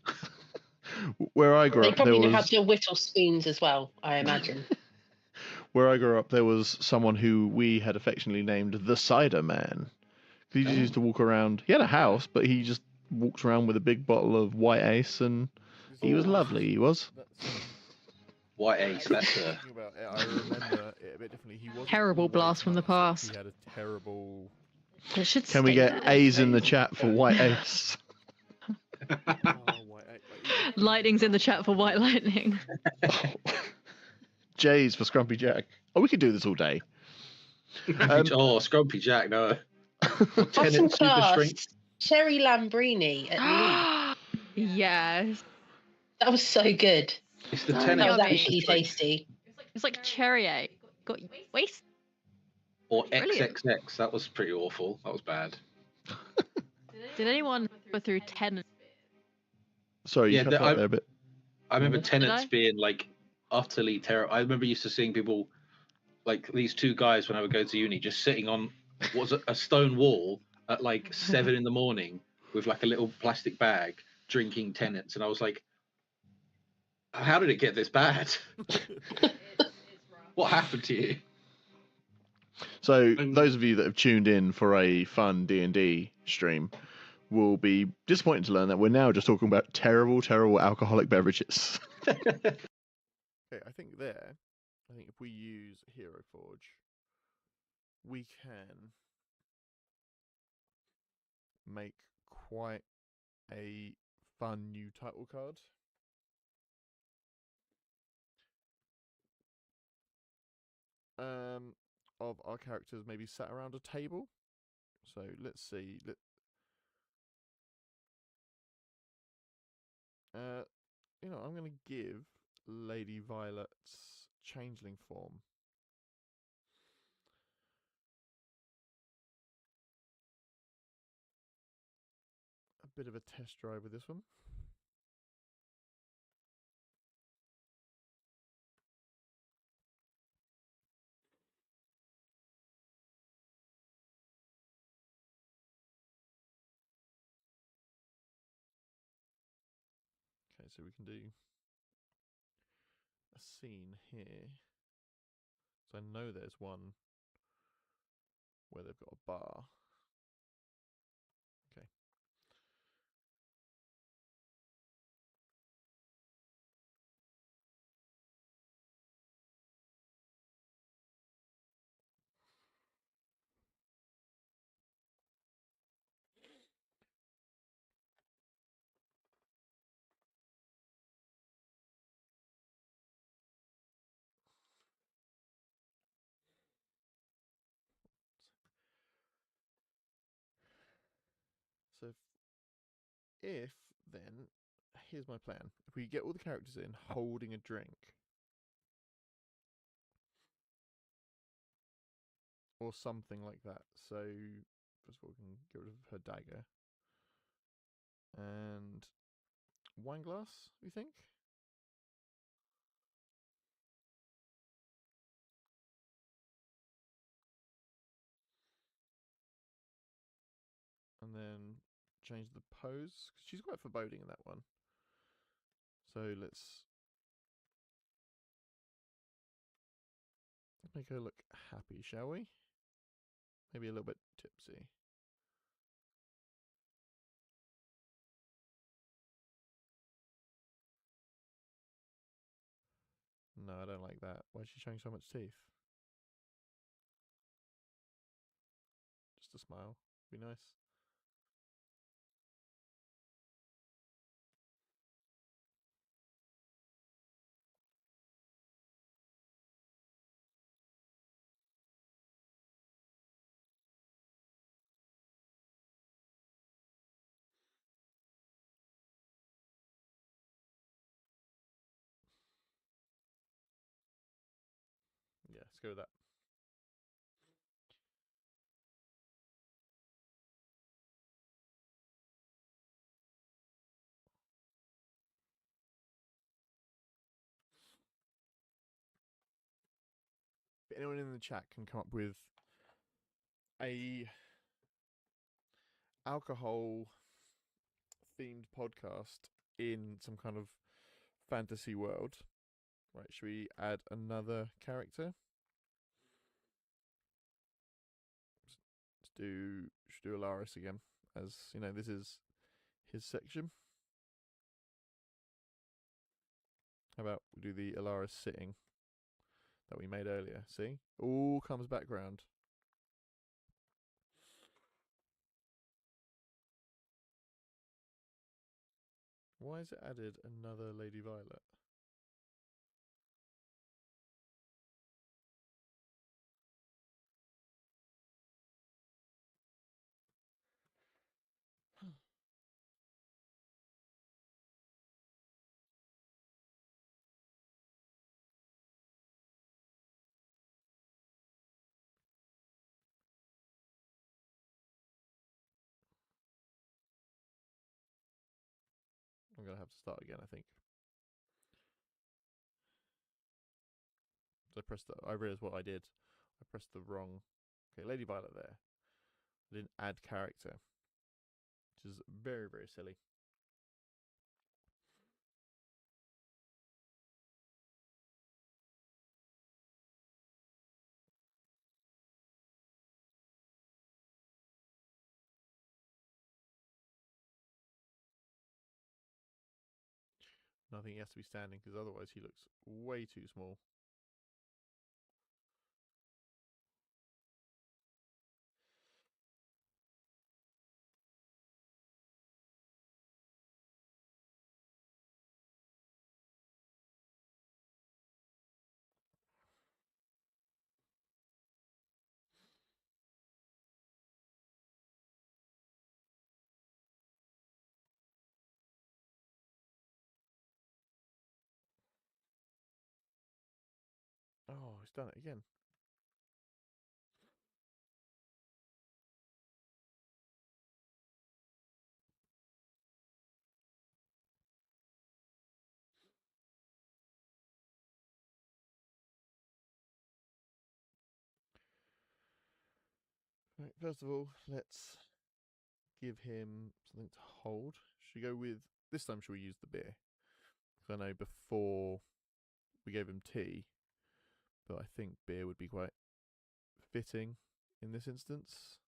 Where I grew They up, probably there know how was to whittle spoons as well, I imagine. where I grew up, there was someone who we had affectionately named the Cider Man. He just used to walk around. He had a house, but he just walked around with a big bottle of White Ace, and he was lovely. He was. White Ace, that's Thinking about it, I remember it a bit differently. He wasn't Terrible always blast from the nice, like, past. He had a terrible. It should Can we stay get there. A's in the chat for White Ace? Oh, White Ace. Like, Lightning's in the chat for White Lightning. J's for Scrumpy Jack. Oh, we could do this all day. Scrumpy Jack, no. Have some Tenant super class. strength. Cherry Lambrini at least. Yes. That was so good. It's the So tenant. That was Yummy. actually tasty. It's like cherry. Got waste. Or Brilliant. XXX. That was pretty awful. That was bad. Did anyone go through 10? Sorry, you Yeah, cut out there a bit. I remember Did tenants I? being like utterly terrible. I remember used to seeing people like these two guys when I would go to uni just sitting on a stone wall at like 7 in the morning with like a little plastic bag drinking tenants, and I was like, how did it get this bad? What happened to you? So those of you that have tuned in for a fun D&D stream will be disappointed to learn that we're now just talking about terrible, terrible alcoholic beverages. Okay, I think if we use Hero Forge, we can make quite a fun new title card. Of our characters maybe sat around a table. So let's see. I'm going to give Lady Violet's changeling form a bit of a test drive with this one. Okay, so we can do a scene here. So I know there's one where they've got a bar. Okay. So if then, here's my plan. If we get all the characters in holding a drink, or something like that. So first of all, we can get rid of her dagger and wine glass. We think. And then change the pose, 'cause she's quite foreboding in that one. So let's make her look happy, shall we? Maybe a little bit tipsy. No, I don't like that. Why is she showing so much teeth? Just a smile. Be nice. Yeah, let's go with that. But anyone in the chat can come up with a alcohol themed podcast in some kind of fantasy world. Right, should we add another character? Should do Alaris again, as you know, this is his section. How about we do the Alaris sitting that we made earlier? See, all comes back round. Why is it added another Lady Violet? I'm gonna have to start again, I think. So I realized what I did. I pressed the wrong. Okay, Lady Violet there. I didn't add character, which is very, very silly. And I think he has to be standing because otherwise he looks way too small. Oh, he's done it again. Right, first of all, let's give him something to hold. Should we go with this time? Should we use the beer? 'Cause I know before we gave him tea, but I think beer would be quite fitting in this instance.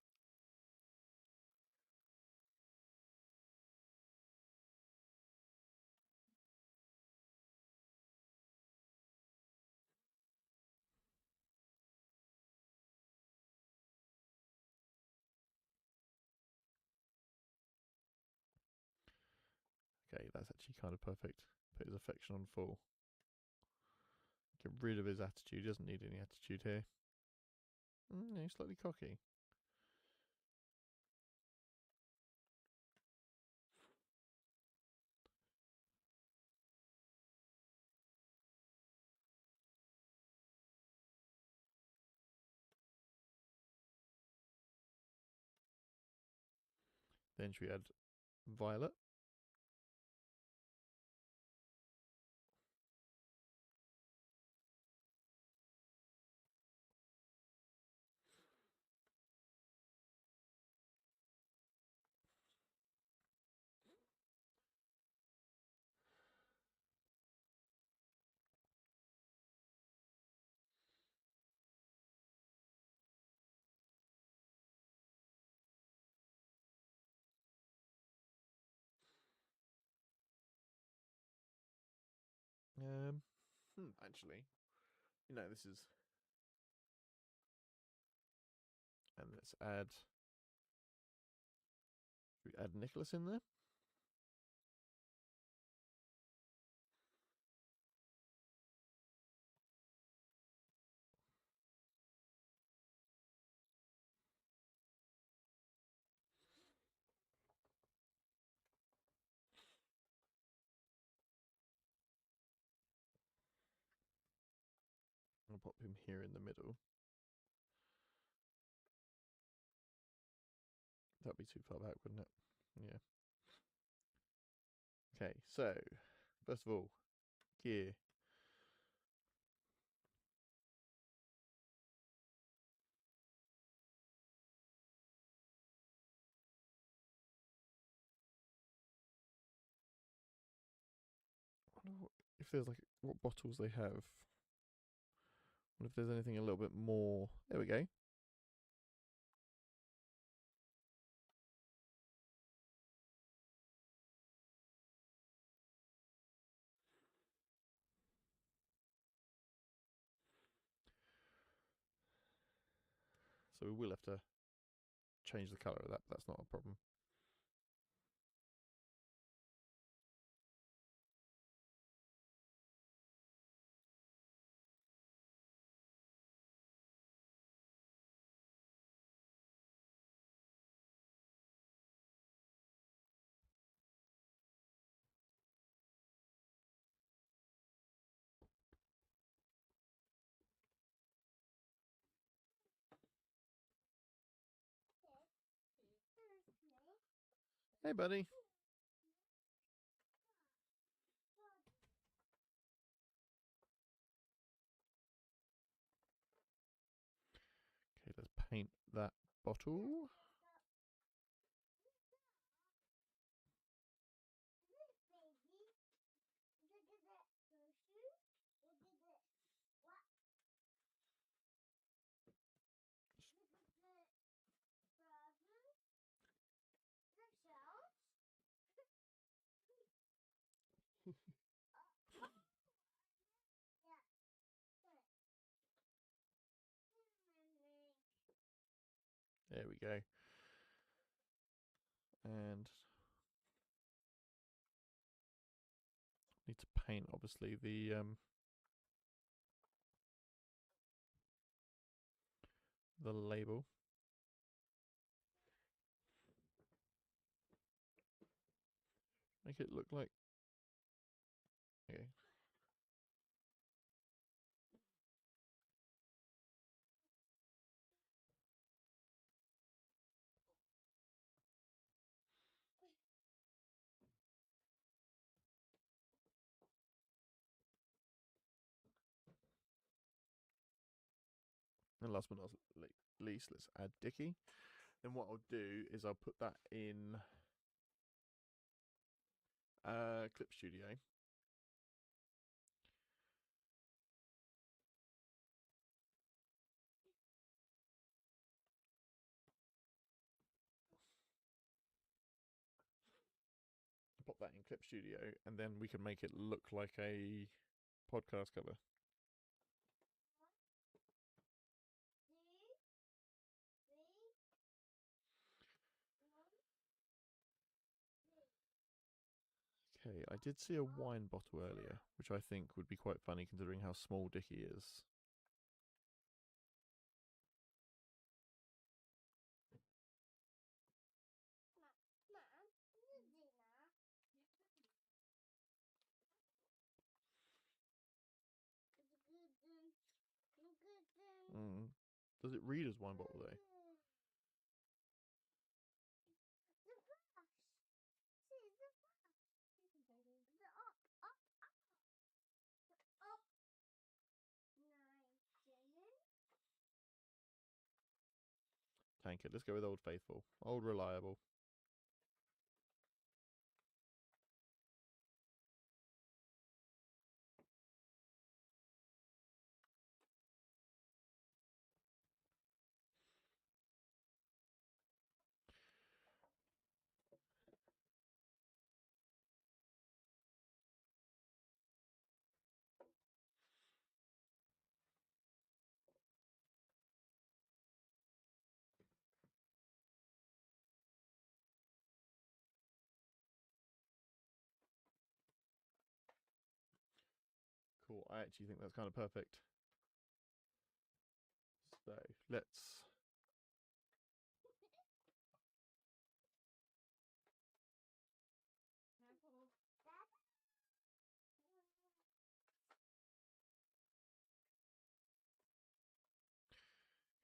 Okay, that's actually kind of perfect. Put his affection on full. Get rid of his attitude. He doesn't need any attitude here. No, he's slightly cocky. Then should we add Violet? Actually, this is. And let's add. Should we add Nicholas in there? I'll pop him here in the middle. That'd be too far back, wouldn't it? Yeah. Okay, so first of all, gear. I wonder if there's what bottles they have. I wonder if there's anything a little bit more. There we go. So we will have to change the colour of that, but that's not a problem. Hey, buddy. Okay, let's paint that bottle. There we go. And need to paint, obviously, the label. Make it look like. Okay. And last but not least, let's add Dicky. Then what I'll do is I'll put that in Clip Studio. clip studio, and then we can make it look like a podcast cover. Okay, I did see a wine bottle earlier, which I think would be quite funny considering how small Dickie is. Does it read as wine bottle though? Tank it. Let's go with Old Faithful. Old Reliable. Cool. I actually think that's kind of perfect. So let's.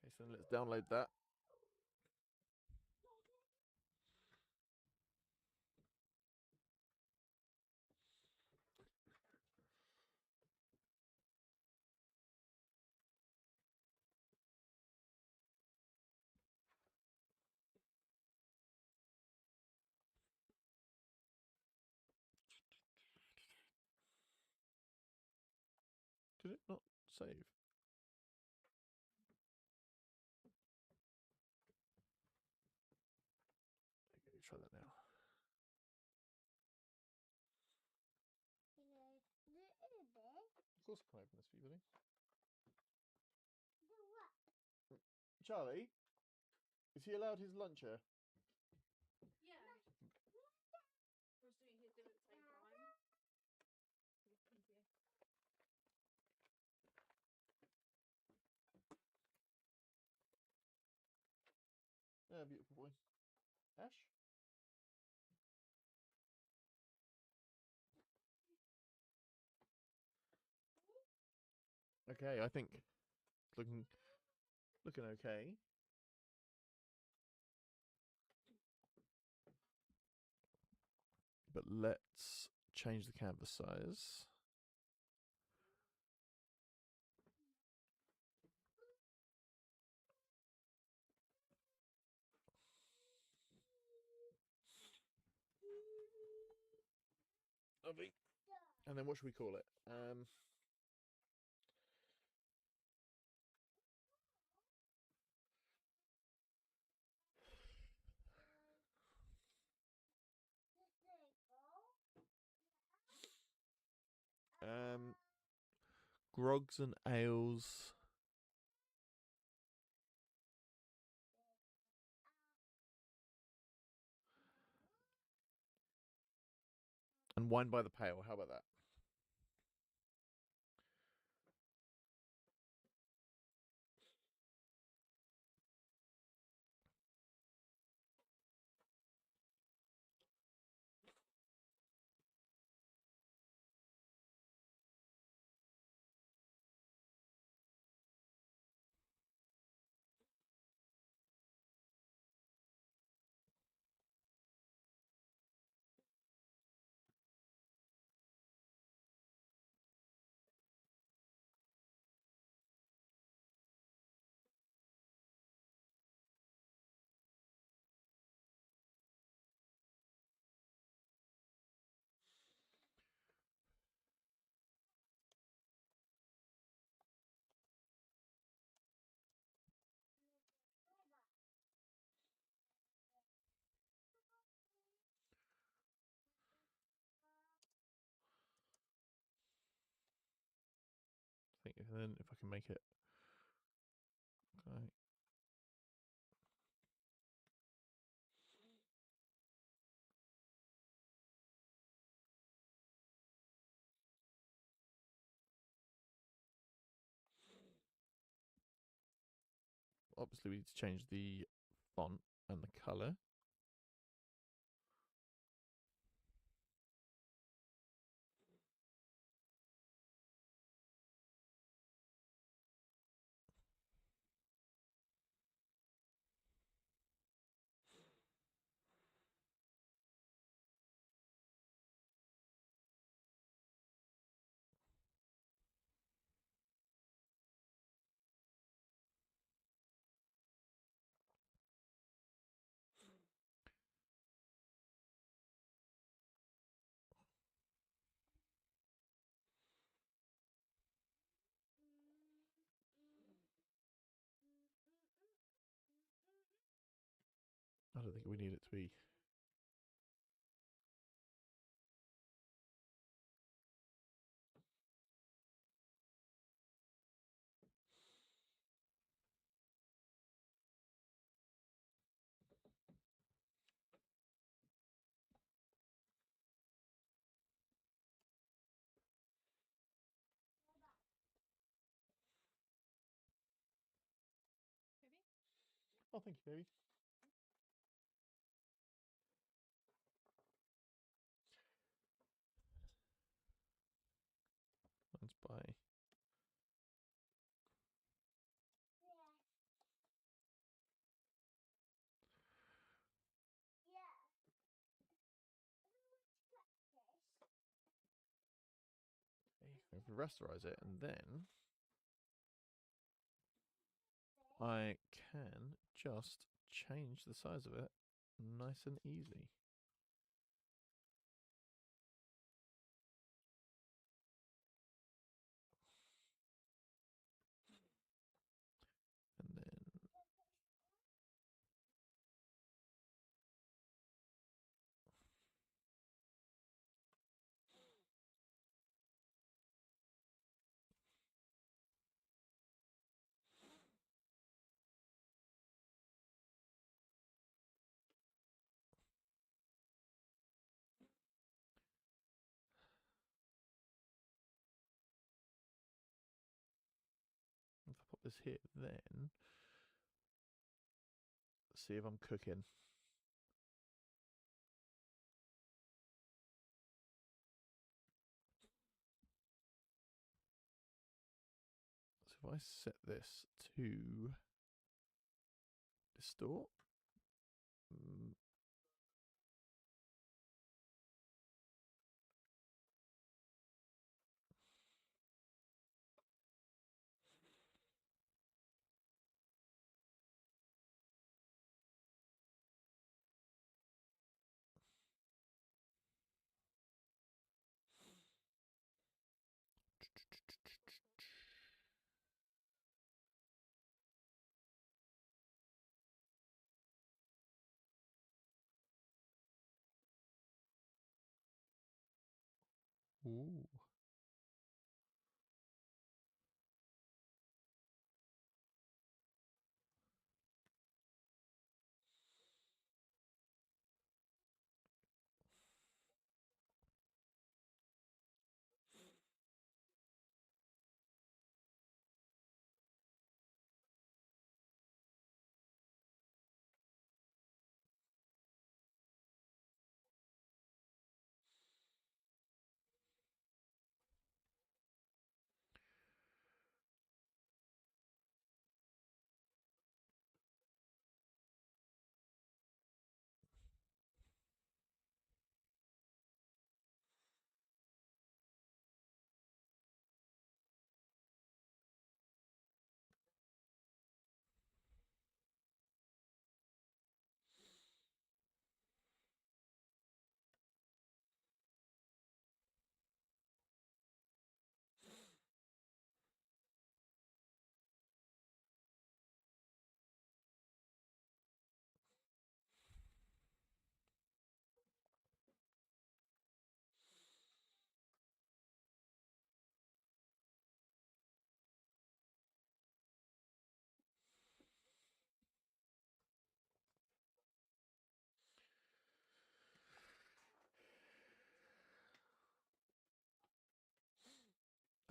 Okay, so then let's download that. Did it not save? Okay, try that now. Of course I can open this for you, buddy. Charlie, is he allowed his luncher? Yeah. Was doing his dinner at the same time. Thank you. Yeah, beautiful boy. Ash? Okay, I think looking okay. But let's change the canvas size. Lovely. And then what should we call it? Grogs and ales. And wine by the pail. How about that? and then if I can make it. Okay. Obviously, we need to change the font and the color. I don't think we need it to be. Maybe? Oh, thank you, baby. Let's buy. Yeah. Yeah. Practice. Okay, we have to rasterize it, and then I can just change the size of it nice and easy. And then if I put this here, then see if I'm cooking. So if I set this to distort, ooh.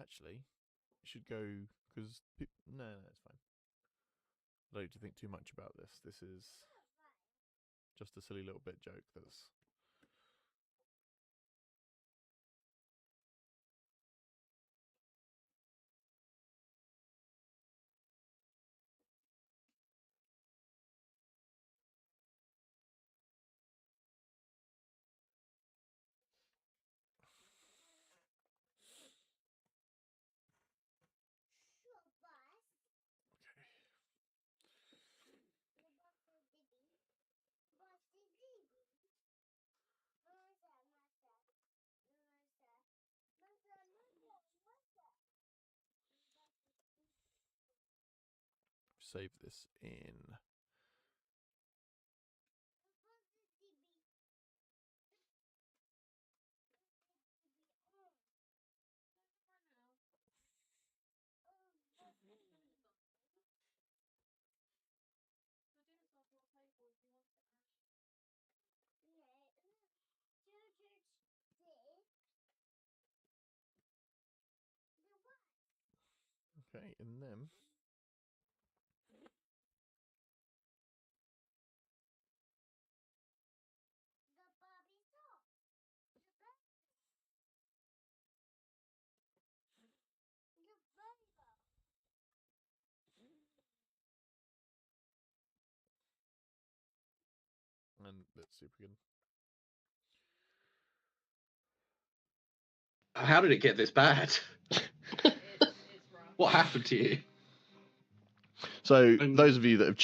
Actually, it should go because no, it's fine. I don't need to think too much about this. This is just a silly little bit joke. That's save this in. Okay, in them. And let's see if we can. How did it get this bad? What happened to you? So those of you that have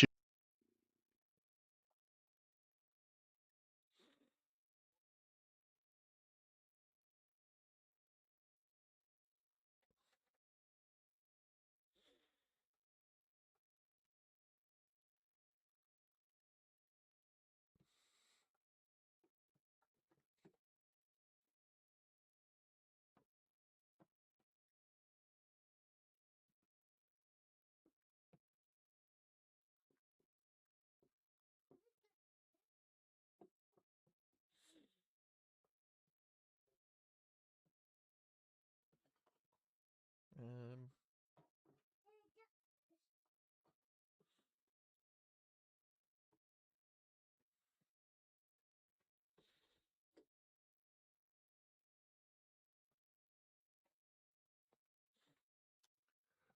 Um,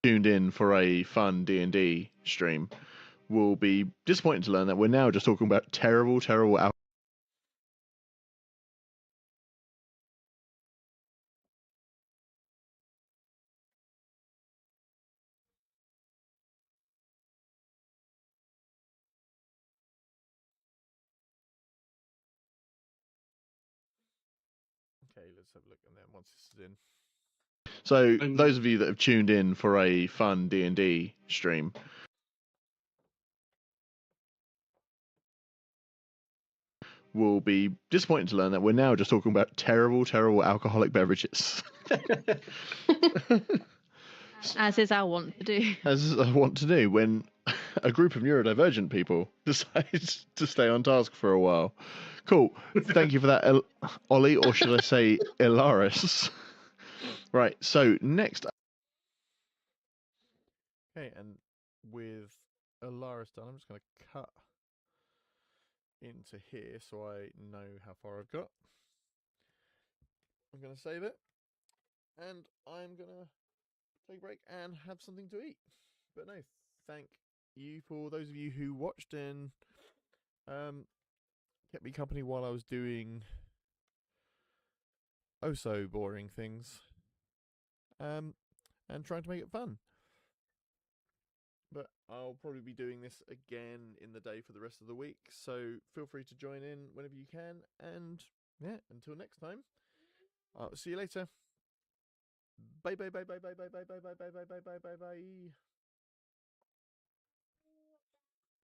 tuned in for a fun D&D stream will be disappointed to learn that we're now just talking about terrible okay, let's have a look, and then once this is in. So those of you that have tuned in for a fun D&D stream will be disappointed to learn that we're now just talking about terrible alcoholic beverages. As is our want to do. As I want to do when a group of neurodivergent people decides to stay on task for a while. Cool. Thank you for that, Ollie, or should I say Ilaris? Right, so next. Okay, and with Alaris done, I'm just going to cut into here so I know how far I've got. I'm going to save it, and I'm going to take a break and have something to eat. But no, thank you for those of you who watched and kept me company while I was doing oh so boring things and trying to make it fun. But I'll probably be doing this again in the day for the rest of the week, so feel free to join in whenever you can, and yeah, until next time, I'll see you later. Bye bye bye bye bye bye bye bye bye bye bye bye bye bye bye.